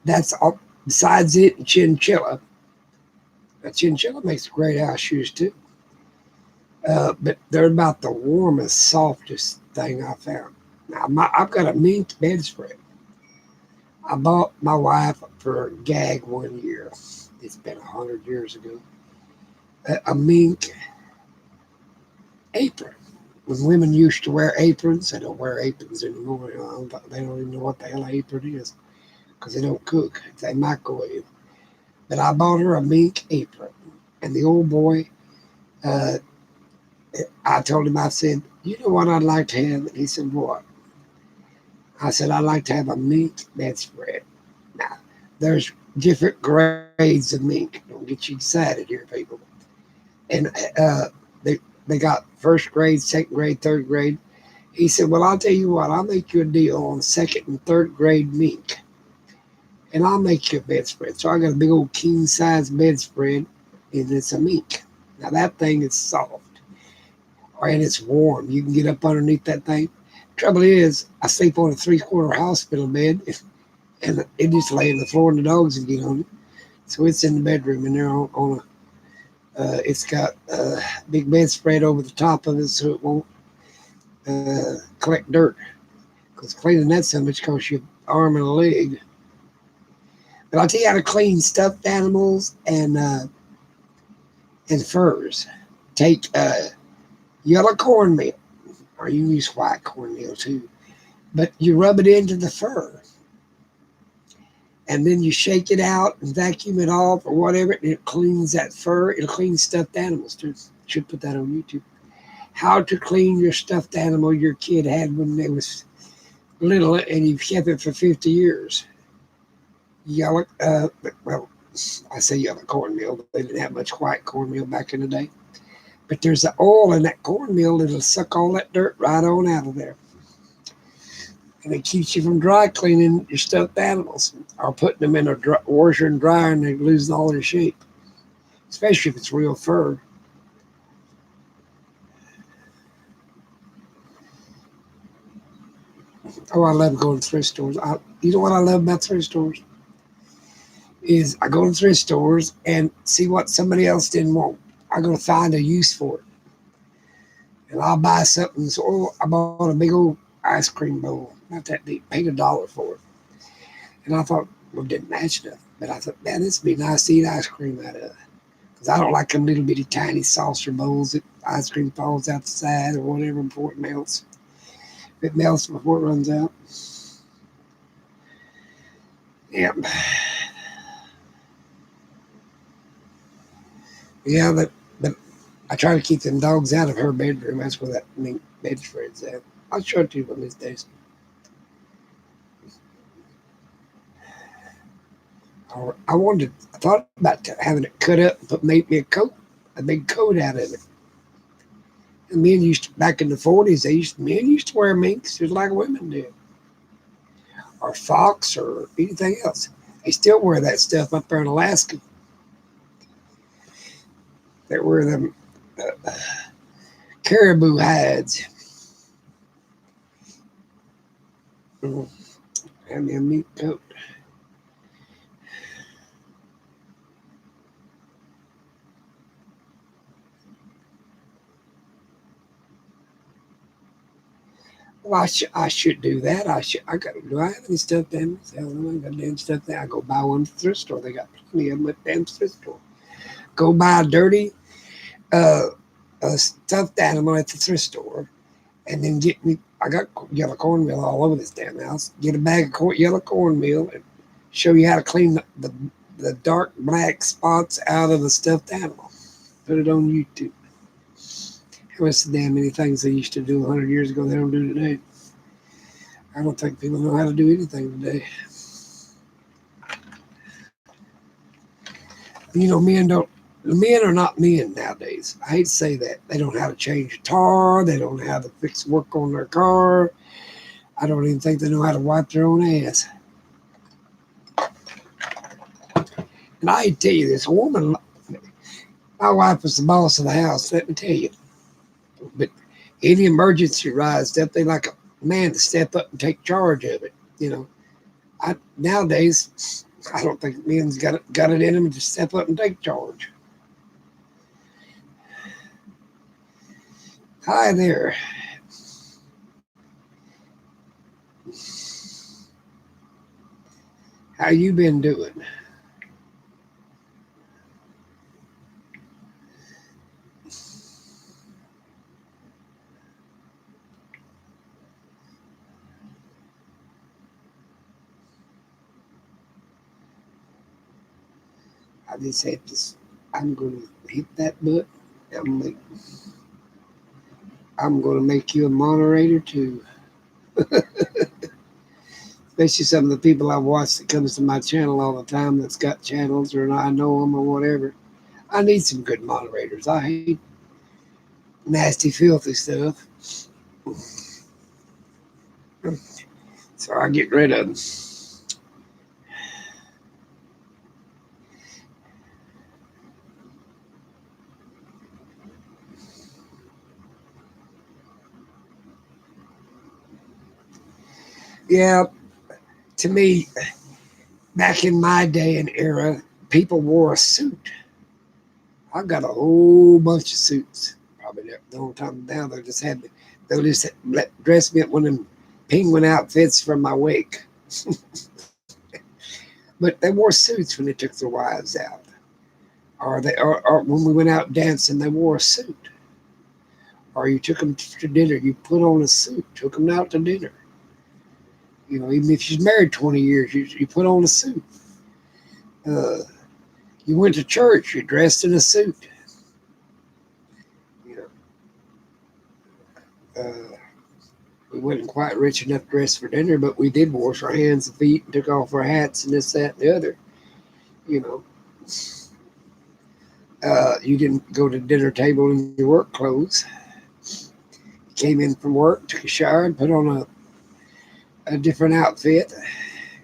That's all. Besides it, and chinchilla. A chinchilla makes great house shoes too. But they're about the warmest, softest thing I found. Now, I've got a mink bedspread. I bought my wife for a gag one year. It's been 100 years ago. A mink apron. When women used to wear aprons, they don't wear aprons anymore. They don't even know what the hell an apron is because they don't cook. They microwave. But I bought her a mink apron. And the old boy, uh, I told him, I said, you know what I'd like to have? And he said, what? I said, I'd like to have a mink bedspread. Now, there's different grades of mink. Don't get you excited here, people. And they got first grade, second grade, third grade. He said, well, I'll tell you what, I'll make you a deal on second and third grade mink. And I'll make you a bedspread. So I got a big old king size bedspread, and it's a mink. Now that thing is soft and it's warm. You can get up underneath that thing. Trouble is, I sleep on a 3/4 hospital bed, and it just lay on the floor, and the dogs can get on it. So it's in the bedroom, and they're on a. It's got a big bedspread over the top of it, so it won't collect dirt. Because cleaning that so much costs you an arm and a leg. But I'll tell you how to clean stuffed animals and furs. Take yellow cornmeal, or you use white cornmeal too, but you rub it into the fur, and then you shake it out and vacuum it off or whatever, and it cleans that fur. It'll clean stuffed animals too. Should put that on YouTube. How to clean your stuffed animal your kid had when they was little, and you've kept it for 50 years. Yellow, well, I say yellow cornmeal, but they didn't have much white cornmeal back in the day. But there's the oil in that cornmeal that'll suck all that dirt right on out of there. And it keeps you from dry cleaning your stuffed animals or putting them in a washer and dryer and they're losing all their shape, especially if it's real fur. Oh, I love going to thrift stores. You know what I love about thrift stores? Is I go to thrift stores and see what somebody else didn't want. I'm going to find a use for it. And I'll buy something. So I bought a big old ice cream bowl, not that deep, paid $1 for it. And I thought, well, it didn't match enough. But I thought, man, this would be nice to eat ice cream out of. Because I don't like them little bitty tiny saucer bowls that ice cream falls out the side or whatever before it melts. If it melts before it runs out. Yeah. Yeah, but I try to keep them dogs out of her bedroom. That's where that mink bedspread's at. I'll show it to you one of these days. I thought about having it cut up and make me a big coat out of it. And men back in the 40s, men used to wear minks just like women did. Or fox or anything else. They still wear that stuff up there in Alaska. They wear them caribou hides. And a mink coat. Well, I should do that. Do I have any stuffed animals? Hell no, I got damn stuffed animals. I go buy one at the thrift store. They got plenty of them at the damn thrift store. Go buy a dirty a stuffed animal at the thrift store, and then get me. I got yellow cornmeal all over this damn house. Get a bag of yellow cornmeal and show you how to clean the dark black spots out of the stuffed animal. Put it on YouTube. What's the damn many things they used to do 100 years ago they don't do today? I don't think people know how to do anything today. You know, men are not men nowadays. I hate to say that. They don't know how to change a tar. They don't know how to fix work on their car. I don't even think they know how to wipe their own ass. And I tell you this, a woman My wife was the boss of the house, let me tell you. But any emergency rise up, they like a man to step up and take charge of it. You know, nowadays, I don't think men's got it in them to step up and take charge. Hi there. How you been doing? I just had this. I'm gonna hit that button. I'm like, I'm gonna make you a moderator too. Especially some of the people I've watched that comes to my channel all the time that's got channels or I know them or whatever. I need some good moderators. I hate nasty, filthy stuff. So I get rid of them. Yeah, to me, back in my day and era, people wore a suit. I've got a whole bunch of suits. Probably the whole time now they'll just dress me up one of them penguin outfits from my wake. But they wore suits when they took their wives out, or when we went out dancing, they wore a suit. Or you took them to dinner, you put on a suit, took them out to dinner. You know, even if she's married 20 years, you put on a suit. Uh, you went to church, you dressed in a suit. You know, we wasn't quite rich enough to dress for dinner, but we did wash our hands and feet and took off our hats and this, that, and the other. You know, you didn't go to the dinner table in your work clothes. You came in from work, took a shower, and put on a different outfit.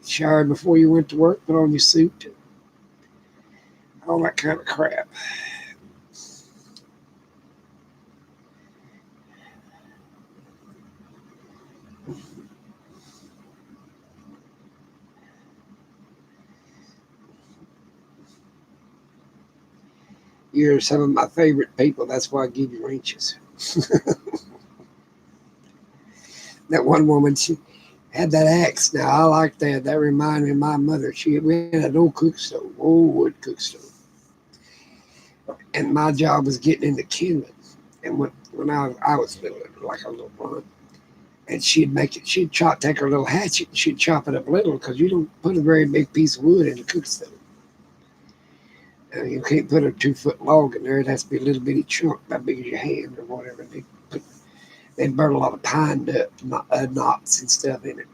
Showered before you went to work, put on your suit, all that kind of crap. You're some of my favorite people. That's why I give you wrenches. That one woman, she had that axe. Now I like that. That reminded me of my mother. We had an old cook stove, old wood cook stove, and my job was getting into kindling. And when I was little, like a little one, and she'd make it. Take her little hatchet and she'd chop it up little because you don't put a very big piece of wood in a cook stove. You can't put a 2 foot log in there. It has to be a little bitty chunk, about big as your hand or whatever. They'd burn a lot of pine knots and stuff in it.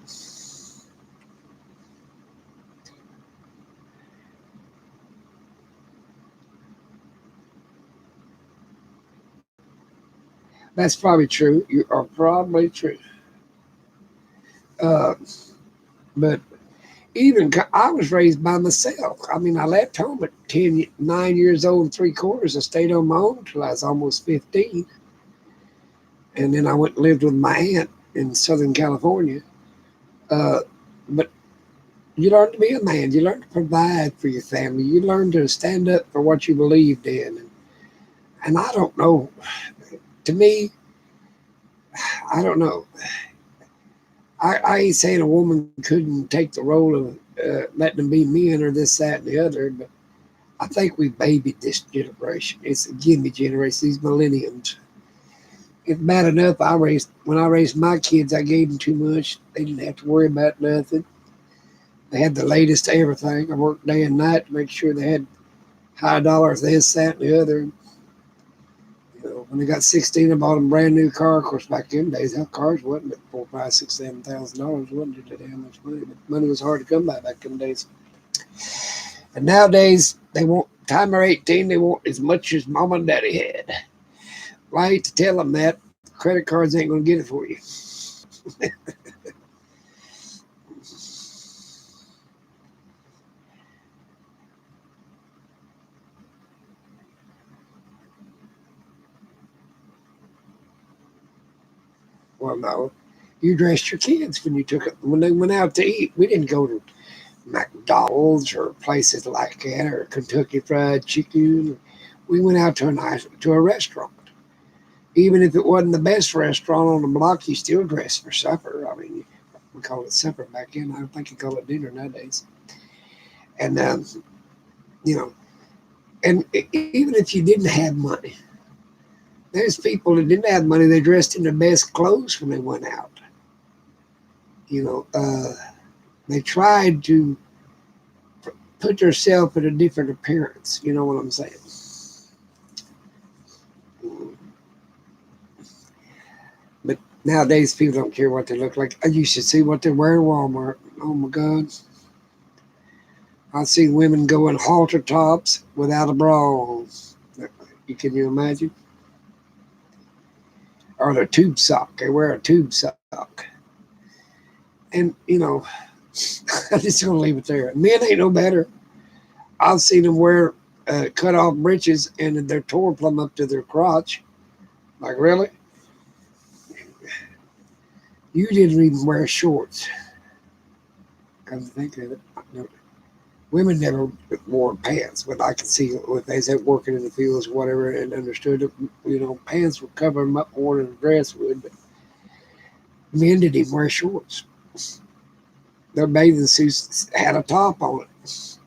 That's probably true. You are probably true. Uh, but even I was raised by myself. I mean, I left home at 9 years old and 3/4. I stayed on my own until I was almost 15. And then I went and lived with my aunt in Southern California. Uh, but you learn to be a man. You learn to provide for your family. You learn to stand up for what you believed in. And I don't know. To me, I don't know. I ain't saying a woman couldn't take the role of letting them be men or this, that, and the other, but I think we babied this generation. It's a gimme generation, these millenniums. It's bad enough when I raised my kids, I gave them too much. They didn't have to worry about nothing. They had the latest everything. I worked day and night to make sure they had high dollars, this, that, and the other. You know, when they got 16, I bought them a brand new car. Of course, back in them days, how cars wasn't at $4, $5, $6, $7,000, wasn't it? That much money, but money was hard to come by back in them days. And nowadays, they want time they're 18, they want as much as mom and daddy had. Well, I hate to tell them that. Credit cards ain't going to get it for you. Well, no. You dressed your kids when you took it when they went out to eat. We didn't go to McDonald's or places like that or Kentucky Fried Chicken. We went out to a restaurant. Even if it wasn't the best restaurant on the block, you still dressed for supper. I mean, we called it supper back then. I don't think you call it dinner nowadays. And you know, and even if you didn't have money, there's people that didn't have money. They dressed in their best clothes when they went out. You know, they tried to put themselves in a different appearance. You know what I'm saying? But nowadays, people don't care what they look like. You should see what they wear at Walmart. Oh my God. I see women go in halter tops without a bra on. Can you imagine? Or the tube sock. They wear a tube sock. And, you know, I'm just going to leave it there. Men ain't no better. I've seen them wear cut off breeches and they're torn plumb up to their crotch. Like, really? You didn't even wear shorts. Come to think of it. No. Women never wore pants, but I could see if they was working in the fields or whatever and understood that, you know, pants would cover them up more than a dress would. But men didn't even wear shorts. Their bathing suits had a top on it.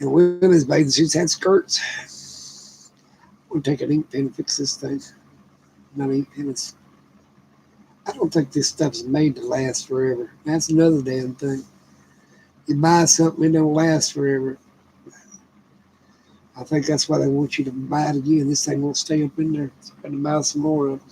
And women's bathing suits had skirts. We'll take an ink pen and fix this thing. Not ink pen. I don't think this stuff's made to last forever. That's another damn thing. You buy something, it don't last forever. I think that's why they want you to buy it again. This thing won't stay up in there. So I got to buy some more of it.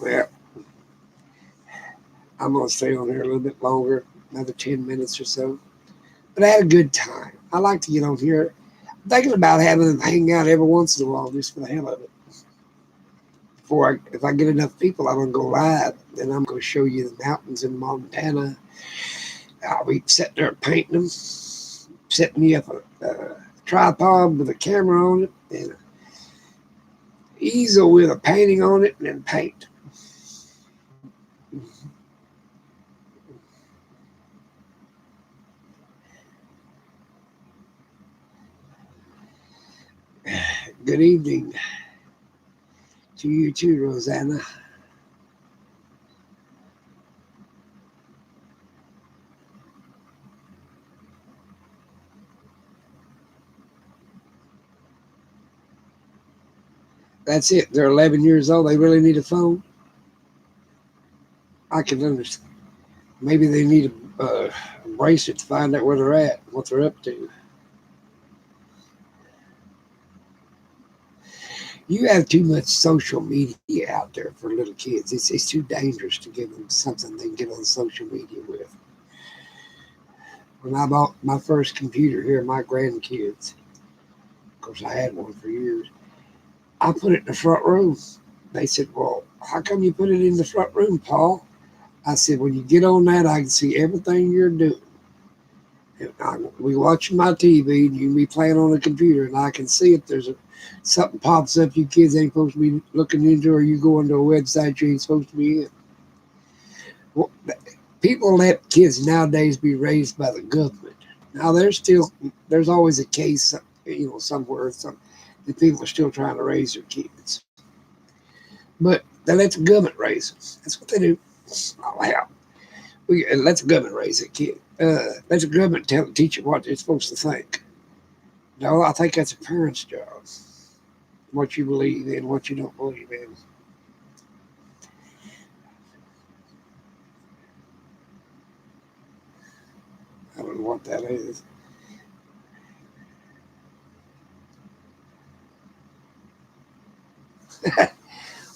Well, I'm going to stay on here a little bit longer, another 10 minutes or so. But I had a good time. I like to get on here. I'm thinking about having them hang out every once in a while just for the hell of it. If I get enough people, I'm going to go live. Then I'm going to show you the mountains in Montana. I'll be sitting there painting them, setting me up a tripod with a camera on it, and an easel with a painting on it, and then paint. Good evening to you too, Rosanna. That's it. They're 11 years old. They really need a phone. I can understand. Maybe they need a bracelet to find out where they're at, what they're up to. You have too much social media out there for little kids. It's too dangerous to give them something they can get on social media with. When I bought my first computer here, my grandkids, of course I had one for years, I put it in the front room. They said, well, how come you put it in the front room, Paul? I said, when you get on that, I can see everything you're doing. We watching my TV, and you can be playing on the computer, and I can see if there's something pops up you kids ain't supposed to be looking into, or you go into a website you ain't supposed to be in. Well, people let kids nowadays be raised by the government. Now there's always a case, somewhere that people are still trying to raise their kids, but they let the government raise them. That's what they do. Oh, hell. Let the government raise a kid. Let the government teach you what they're supposed to think. No, I think that's a parent's job. What you believe in, what you don't believe in. I don't know what that is.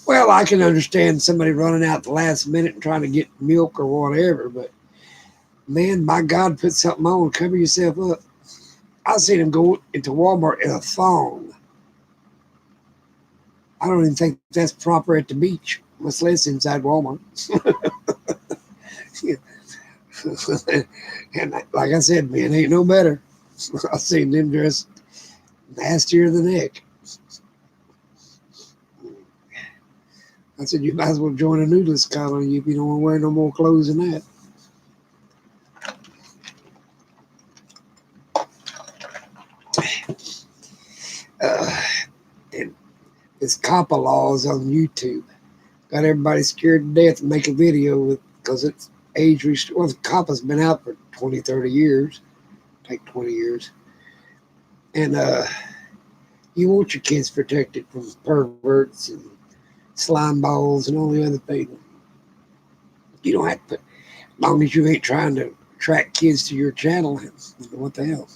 Well, I can understand somebody running out the last minute and trying to get milk or whatever, but man, my God, put something on, cover yourself up. I seen him go into Walmart in a thong. I don't even think that's proper at the beach, much less inside Walmart. And like I said, man, ain't no better. I've seen them dressed nastier than heck. I said, you might as well join a nudist colony if you don't want to wear no more clothes than that. Uh, and it's COPPA laws on YouTube. Got everybody scared to death to make a video with because it's age restricted. Well, the COPPA's been out for 20, 30 years. Take 20 years. And you want your kids protected from perverts and slime balls and all the other people. You don't have to, as long as you ain't trying to attract kids to your channel. What the hell?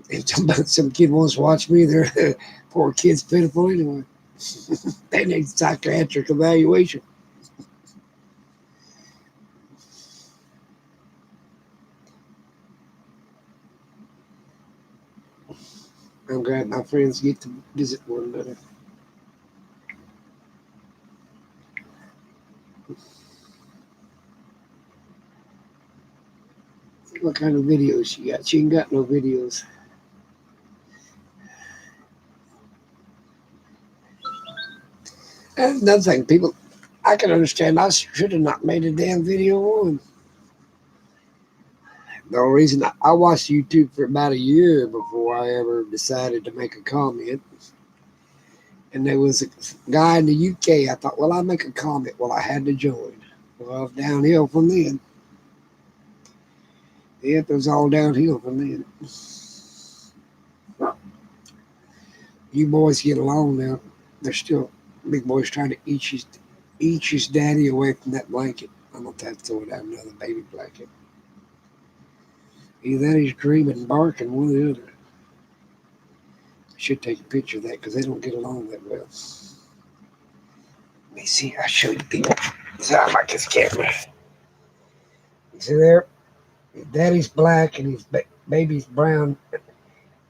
If some kid wants to watch me, they're poor kid's pitiful anyway. They need psychiatric evaluation. I'm glad my friends get to visit one another. What kind of videos she got? She ain't got no videos. And another thing, people, I can understand. I should have not made a damn video on. The only reason I watched YouTube for about a year before I ever decided to make a comment. And there was a guy in the UK. I thought, well, I'll make a comment. Well, I had to join. Well, downhill from then. Yep, it was all downhill from then. You boys get along now. They're still big boys trying to eat his daddy away from that blanket. I'm gonna have to throw it out another baby blanket. Either that he's dreaming, barking, one or the other. I should take a picture of that because they don't get along that well. Let me see. I'll show you people. So I like this camera. You see there? His daddy's black and his baby's brown.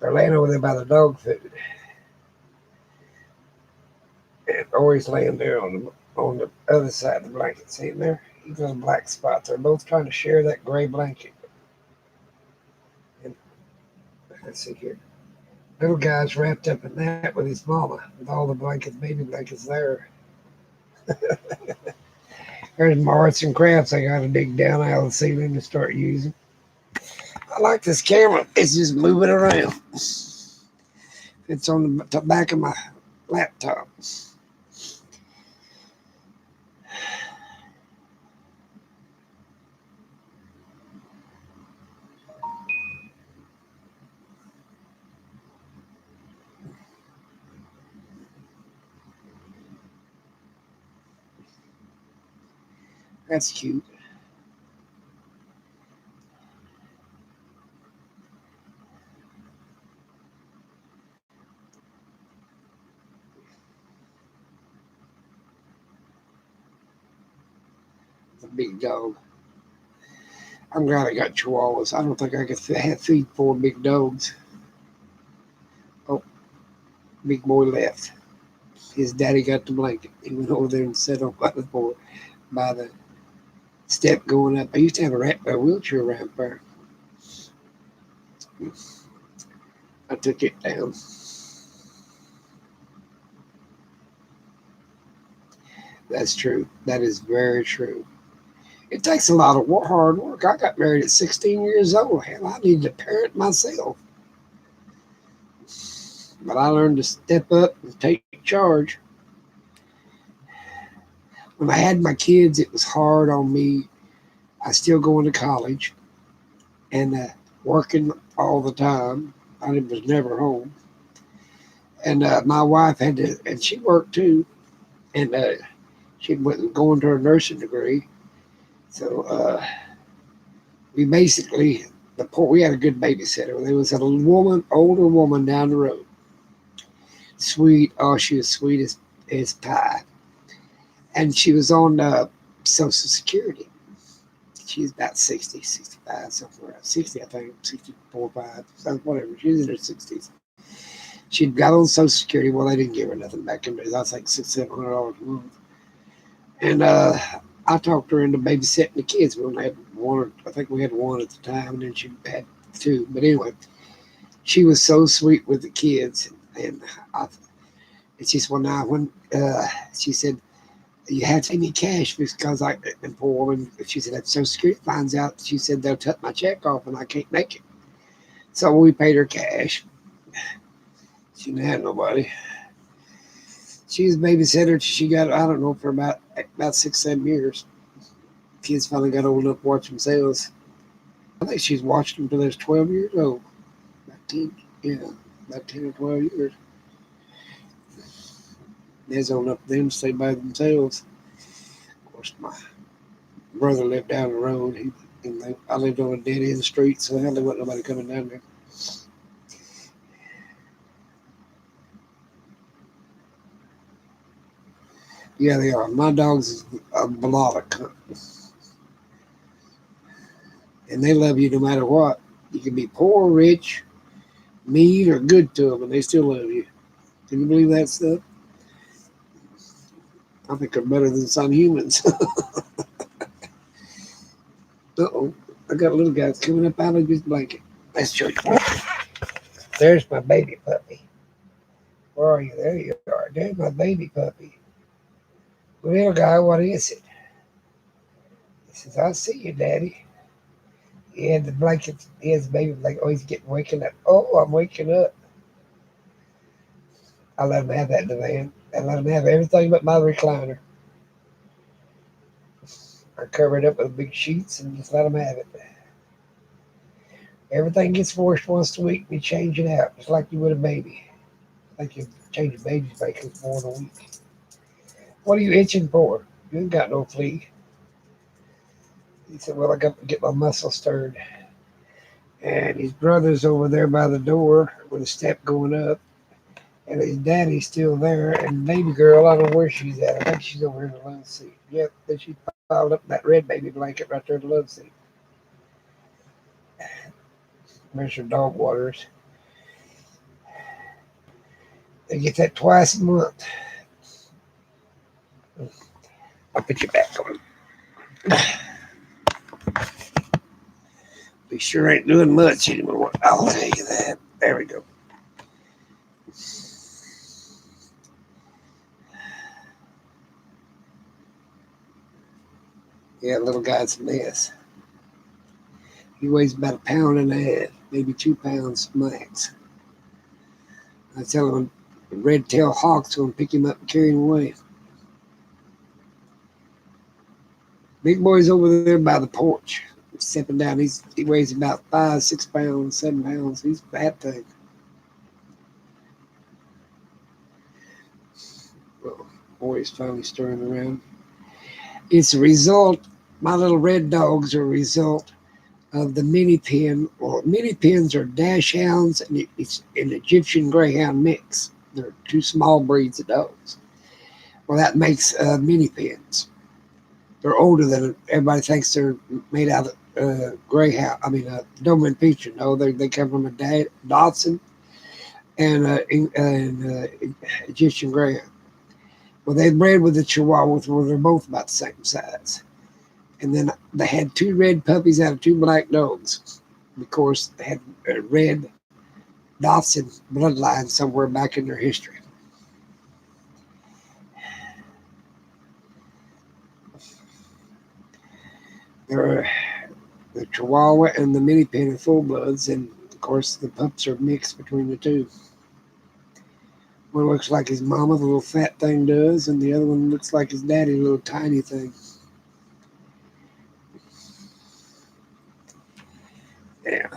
They're laying over there by the dog food. And always laying there on the other side of the blanket. See him there? He's got a black spot. They're both trying to share that gray blanket. And let's see here. Little guy's wrapped up in that with his mama, with all the blankets, baby blankets there. There's my arts and crafts I got to dig down out of the ceiling to start using. I like this camera. It's just moving around. It's on the back of my laptop. That's cute. It's a big dog. I'm glad I got chihuahuas. I don't think I could feed 4 big dogs. Oh, big boy left. His daddy got the blanket. He went over there and sat on by the step going up. I used to have a wheelchair ramp there. I took it down. That's true. That is very true. It takes a lot of hard work. I got married at 16 years old. Hell, I needed to parent myself. But I learned to step up and take charge. When I had my kids, it was hard on me. I still going to college and working all the time. I was never home. And my wife had to, and she worked too. And she went going to her nursing degree. So we basically, we had a good babysitter. There was a older woman down the road. Sweet. Oh, she was sweet as pie. And she was on Social Security. She's about 60, 65, somewhere around 60, I think, 64, 5, whatever. She's in her 60s. She'd got on Social Security. Well, they didn't give her nothing back in there. That's like $600-700 a month. And I talked her into babysitting the kids. We only had one. I think we had one at the time, and then she had two. But anyway, she was so sweet with the kids, and I, and she said, "Well, now when she said you had to pay me cash because I and poor woman." She said, "If Social Security finds out," she said, "they'll cut my check off, and I can't make it." So we paid her cash. She didn't have nobody. She was a babysitter. She got, I don't know, for about 6-7 years. Kids finally got old enough to watch themselves. I think she's watched them till they're 12 years old. About 10, yeah, about 10 or 12 years. They're old enough for them to stay by themselves. Of course, my brother lived down the road. I lived on a dead end street, so hell, there wasn't nobody coming down there. Yeah, they are. My dog's is a melodic, and they love you no matter what. You can be poor, or rich, mean, or good to them, and they still love you. Can you believe that stuff? I think they're better than some humans. Uh-oh. I got a little guy coming up out of his blanket. Let's show you. There's my baby puppy. Where are you? There you are. There's my baby puppy. Little guy, what is it? He says, I see you, Daddy. He had the blanket. He has the baby blanket. Oh, he's getting waking up. Oh, I'm waking up. I let him have that in the van. I let him have everything but my recliner. I cover it up with big sheets and just let him have it. Everything gets washed once a week. We change it out, just like you would a baby. Like you change a baby's blanket more than a week. What are you itching for? You ain't got no flea. He said, well, I got to get my muscle stirred. And his brother's over there by the door with a step going up. And his daddy's still there. And baby girl, I don't know where she's at. I think she's over in the love seat. Yep, then she piled up that red baby blanket right there in the love seat. There's her dog waters. They get that twice a month. I'll put you back on. We sure ain't doing much anymore. I'll tell you that. There we go. Yeah, little guy's a mess. He weighs about a pound and a half, maybe 2 pounds max. I tell him the red-tailed hawk's going to pick him up and carry him away. Big boy's over there by the porch, stepping down. He weighs about 5, 6 pounds, 7 pounds. He's a fat thing. Well, boy's finally stirring around. It's a result. My little red dogs are a result of the mini pin. Well, mini pins are dachshunds and it's an Egyptian greyhound mix. They're two small breeds of dogs. Well, that makes mini pins. They're older than everybody thinks they're made out of greyhound. I mean, Doberman Pinscher. No, they come from a Dachshund and Egyptian greyhound. Well, they bred with the Chihuahuas where they're both about the same size. And then they had 2 red puppies out of 2 black dogs. Of course, they had a red Dachshund bloodline somewhere back in their history. They're the Chihuahua and the mini pin are full bloods, and of course the pups are mixed between the two. One looks like his mama, the little fat thing does, and the other one looks like his daddy, the little tiny thing. Yeah.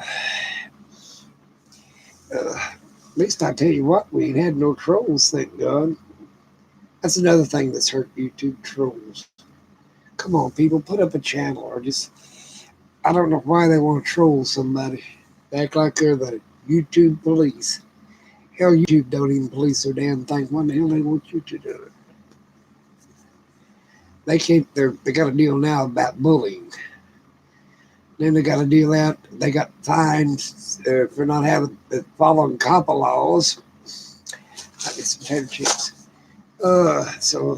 At least I tell you what, we ain't had no trolls, thank God. That's another thing that's hurt YouTube, trolls. Come on, people, put up a channel or just, I don't know why they want to troll somebody. They act like they're the YouTube police. Hell, YouTube don't even police their damn thing. What the hell they want you to do it? They can't, they got a deal now about bullying. Then they got a deal out, they got fined for not having, following COPPA laws. I get some potato chips. So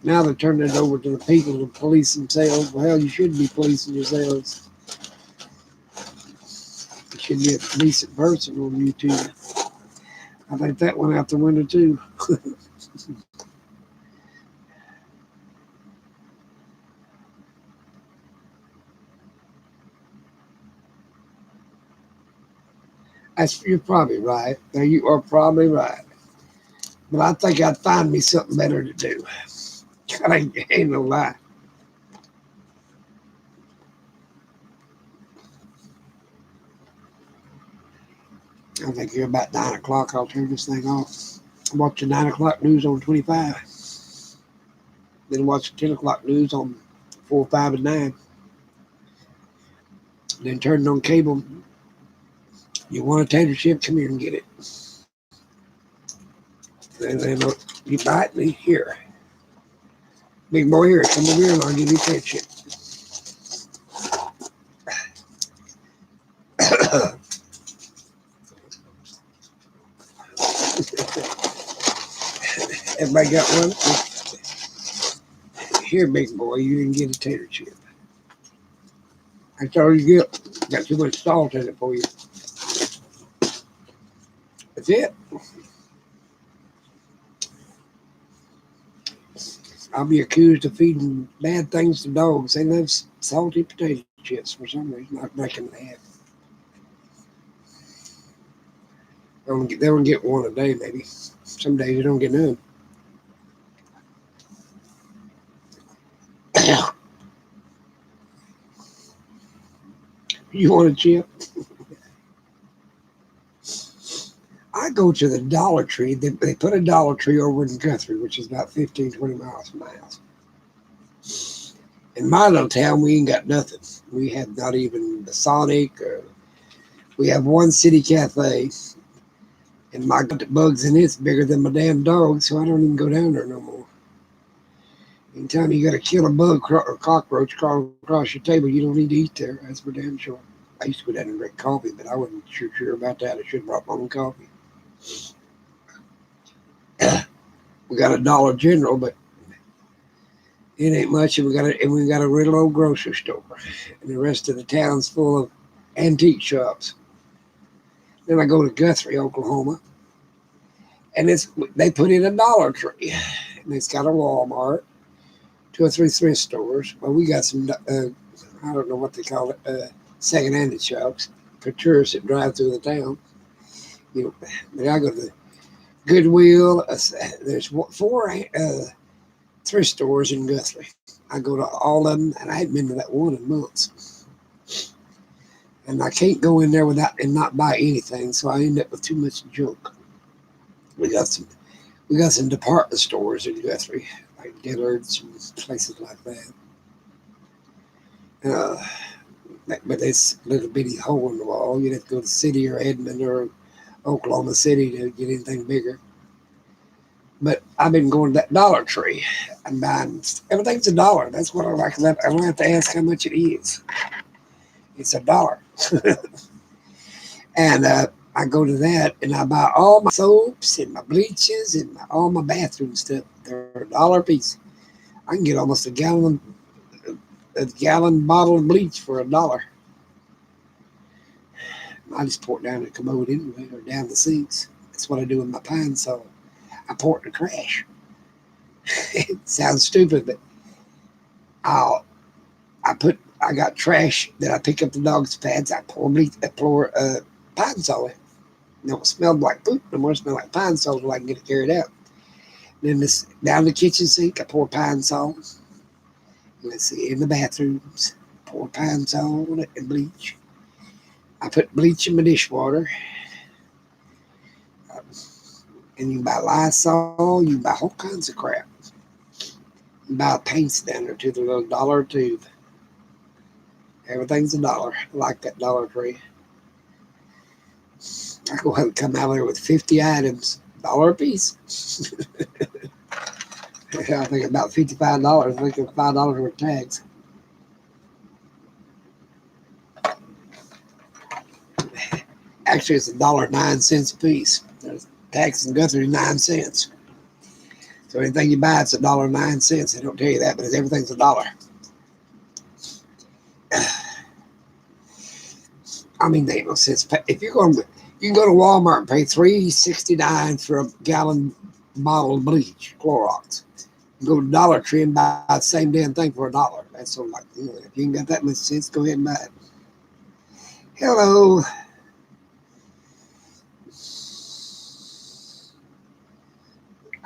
now they're turning it over to the people to police themselves. Well, hell, you should be policing yourselves. You should be a decent person on YouTube. I think that went out the window too. You're probably right. Now you are probably right. But I think I'd find me something better to do. I ain't no lie. I think here about 9 o'clock. I'll turn this thing off. Watch the 9 o'clock news on 25. Then watch the 10 o'clock news on 4, 5, and 9. Then turn it on cable. You want a tater chip? Come here and get it. And then you bite me here. Big boy, here, come over here and I'll give you a tater chip. Everybody got one? Here, big boy, you didn't get a tater chip. That's all you get. Got too much salt in it for you. That's it. I'll be accused of feeding bad things to dogs. They love salty potato chips for some reason. I'm breaking that. They don't get one a day, maybe. Some days they don't get none. You want a chip? I go to the Dollar Tree. They put a Dollar Tree over in Guthrie, which is about 15, 20 miles from my house. In my little town, we ain't got nothing. We have not even the Sonic. We have one city cafe. And my bugs in it's bigger than my damn dog, so I don't even go down there no more. Anytime you got to kill a bug or cockroach crawling across your table, you don't need to eat there. That's for damn sure. I used to go down and drink coffee, but I wasn't sure about that. I should have brought my own coffee. We got a Dollar General, but it ain't much. And we got a real old grocery store, and the rest of the town's full of antique shops. Then I go to Guthrie, Oklahoma, and they put in a Dollar Tree, and it's got a Walmart, 2 or 3 thrift stores. Well, we got some I don't know what they call it, second-hand shops for tourists that drive through the town. But I go to the Goodwill. There's 4 thrift stores in Guthrie. I go to all of them, and I hadn't been to that one in months. And I can't go in there without and not buy anything, so I end up with too much junk. We got some department stores in Guthrie, like Dillard's and places like that. But it's a little bitty hole in the wall. You'd have to go to the city or Edmond or Oklahoma City to get anything bigger. But I've been going to that Dollar Tree and buying everything's $1. That's what I like. I don't have to ask how much it is. It's $1. And I go to that and I buy all my soaps and my bleaches and all my bathroom stuff. They're $1 a piece. I can get almost a gallon bottle of bleach for $1. I just pour it down the commode anyway, or down the sinks. That's what I do with my Pine Sol. I pour it in the trash. It sounds stupid, but I got trash that I pick up the dog's pads. I pour Pine Sol in. No, it smelled like poop no more. It smelled like Pine Sol so I can get it carried out. Then down the kitchen sink, I pour Pine Sol. Let's see, in the bathrooms, pour Pine Sol on it and bleach. I put bleach in my dishwater. And you buy Lysol, you buy all kinds of crap. You buy paints down there to the little $1 tube. Everything's $1. I like that Dollar Tree. I go ahead and come out there with 50 items, $1 a piece. I think about $55. I think it's $5 worth of tags. Actually, it's $1.09 a piece. There's Tax in Guthrie is 9 cents. So anything you buy, it's $1.09. They don't tell you that, but everything's $1. I mean, they ain't no sense. If you're going, you can go to Walmart and pay $3.69 for a gallon bottle of bleach, Clorox. You go to Dollar Tree and buy the same damn thing for $1. That's sort of like, if you ain't got that much sense, go ahead and buy it. Hello.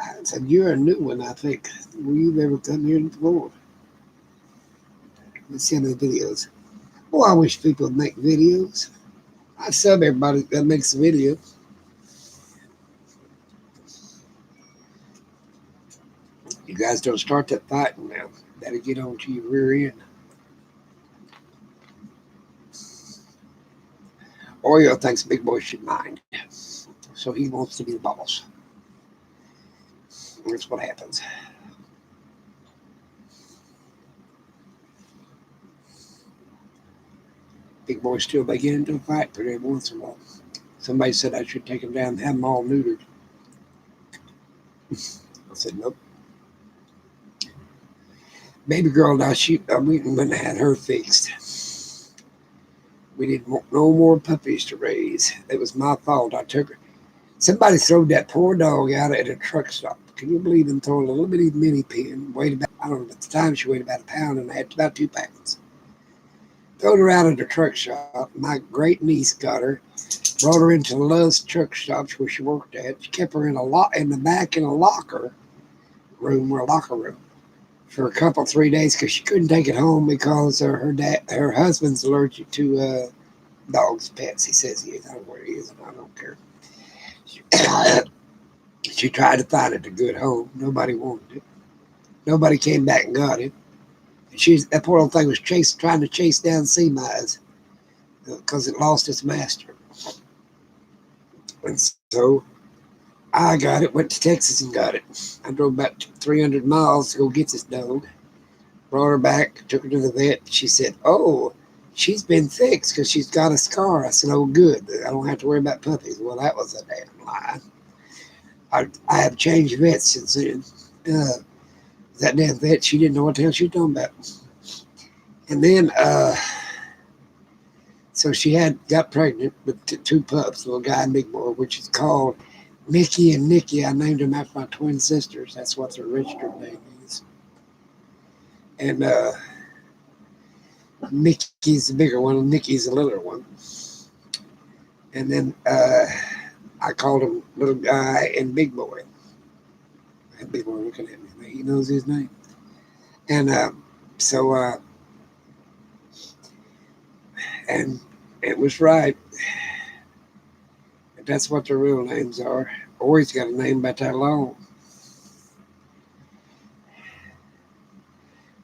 I said, you're a new one, I think. Will you ever come here before? Let's see the videos. Oh, I wish people would make videos. I sub everybody that makes a video. You guys don't start that fighting now. Better get on to your rear end. Oreo thinks Big Boy should mind. So he wants to be the boss. That's what happens. Big Boy still may get into a fight, but every once in a while. Somebody said I should take him down and have him all neutered. I said, nope. Baby girl, now we went and had her fixed. We didn't want no more puppies to raise. It was my fault. I took her. Somebody threw that poor dog out at a truck stop. Can you believe them throwing a little bitty mini pin? Weighed about, I don't know, at the time she weighed about 1 pound and I had about 2 pounds. Throwed her out at a truck shop. My great niece got her, brought her into Love's truck stops where she worked at. She kept her in the back in a locker room for a couple 3 days because she couldn't take it home because her husband's allergic to dogs, pets. He says he is. I don't know where he is, and I don't care. She tried to find it a good home. Nobody wanted it. Nobody came back and got it. That poor old thing was trying to chase down sea mice because it lost its master. And so I got it, went to Texas and got it. I drove about 300 miles to go get this dog. Brought her back, took her to the vet. She said, oh, she's been fixed because she's got a scar. I said, oh, good. I don't have to worry about puppies. Well, that was a damn lie. I have changed vets since then. That damn vet, she didn't know what the hell she was talking about. And then, so she got pregnant with 2 pups, little guy and big boy, which is called Mickey and Nikki. I named them after my twin sisters. That's what their registered name is. And Mickey's the bigger one, and Nikki's the littler one. And then I called him little guy and big boy. That big boy looking at me. He knows his name. And and it was right. That's what their real names are. Or he's got a name about that long.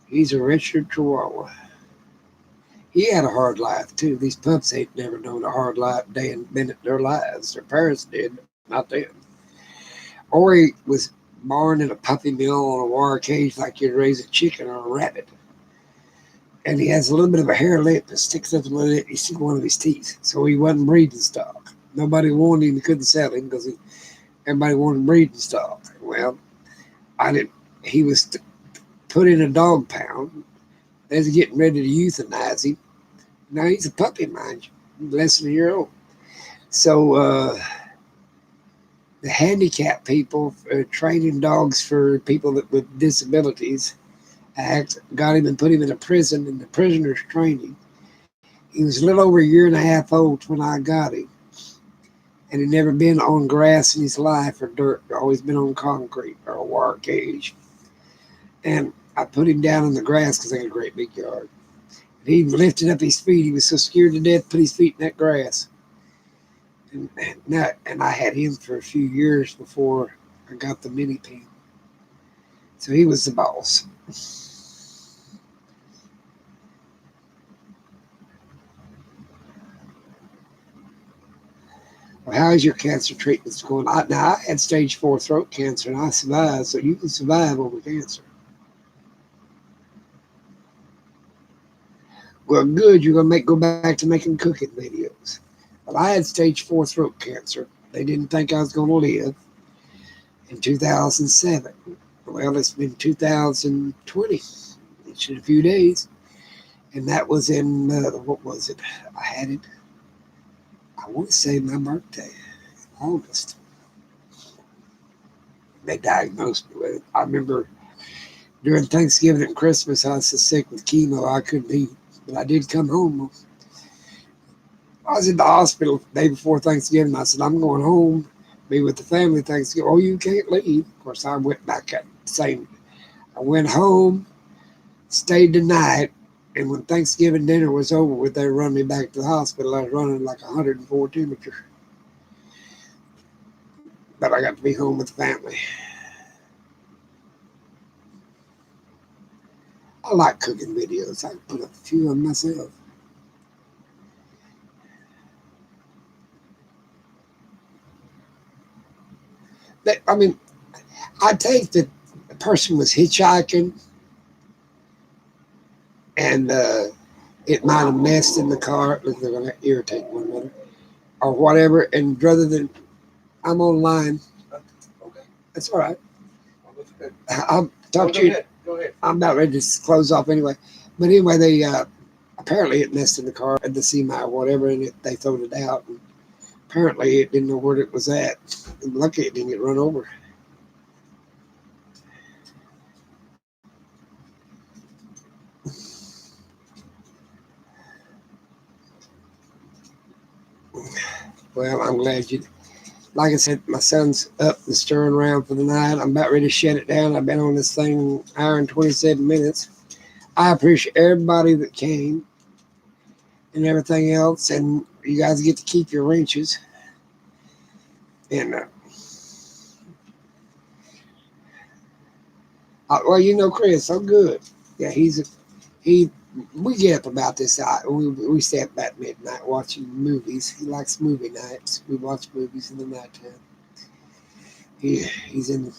He's a Richard Chihuahua. He had a hard life too. These pups ain't never known a hard life day and minute in their lives. Their parents did, not them. Ori was born in a puppy mill on a wire cage like you'd raise a chicken or a rabbit. And he has a little bit of a hair lip that sticks up a little bit. You see one of his teeth. So he wasn't breeding stock. Nobody wanted him. He couldn't sell him because everybody wanted breeding stock. Well, he was put in a dog pound. They was getting ready to euthanize him. Now he's a puppy, mind you, less than a year old. So the handicapped people training dogs for people with disabilities Act got him and put him in a prison in the prisoner's training. He was a little over 1.5 years old when I got him. And he'd never been on grass in his life or dirt, always been on concrete or a wire cage. And I put him down in the grass because I got a great big yard. And he lifted up his feet. He was so scared to death, put his feet in that grass. And I had him for a few years before I got the mini pin. So he was the boss. Well, how is your cancer treatments going? Now, I had stage 4 throat cancer and I survived, so you can survive over cancer. Well, good, you're going to go back to making cooking videos. Well, I had stage 4 throat cancer. They didn't think I was going to live in 2007. Well, it's been 2020. It's in a few days. And that was in, what was it? I had it, I want to say my birthday, August. They diagnosed me with it. I remember during Thanksgiving and Christmas, I was so sick with chemo I couldn't eat. But I did come home. I was in the hospital the day before Thanksgiving. I said, I'm going home, be with the family Thanksgiving. Oh, you can't leave. Of course, I went back at the same. I went home, stayed the night, and when Thanksgiving dinner was over with, they run me back to the hospital. I was running like 104 temperature. But I got to be home with the family. I like cooking videos. I can put up a few of them myself. I mean, I take that the person was hitchhiking and it might have messed in the car. Look, they're going to irritate one another or whatever. And rather than I'm online, okay, that's all right. I'll talk to you. Go ahead. I'm about ready to close off anyway. But anyway, they apparently it messed in the car at the semi or whatever, and they throwed it out. And apparently, it didn't know where it was at. And lucky it didn't get run over. Well, I'm glad you. Like I said, my son's up and stirring around for the night. I'm about ready to shut it down. I've been on this thing an hour and 27 minutes. I appreciate everybody that came and everything else, and you guys get to keep your wrenches. And well, you know, Chris, I'm good. Yeah, he. We get up about this hour. We stay up about midnight watching movies. He likes movie nights. We watch movies in the nighttime. He's in.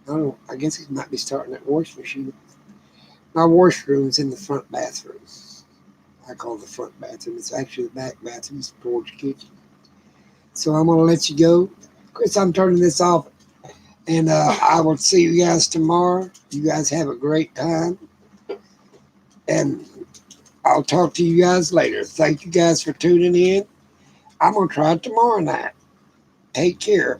I don't know. I guess he might be starting that washing machine. My washroom's in the front bathroom. I call it the front bathroom. It's actually the back bathroom. It's towards the kitchen. So I'm gonna let you go, Chris. I'm turning this off, and I will see you guys tomorrow. You guys have a great time, and I'll talk to you guys later. Thank you guys for tuning in. I'm gonna try it tomorrow night. Take care.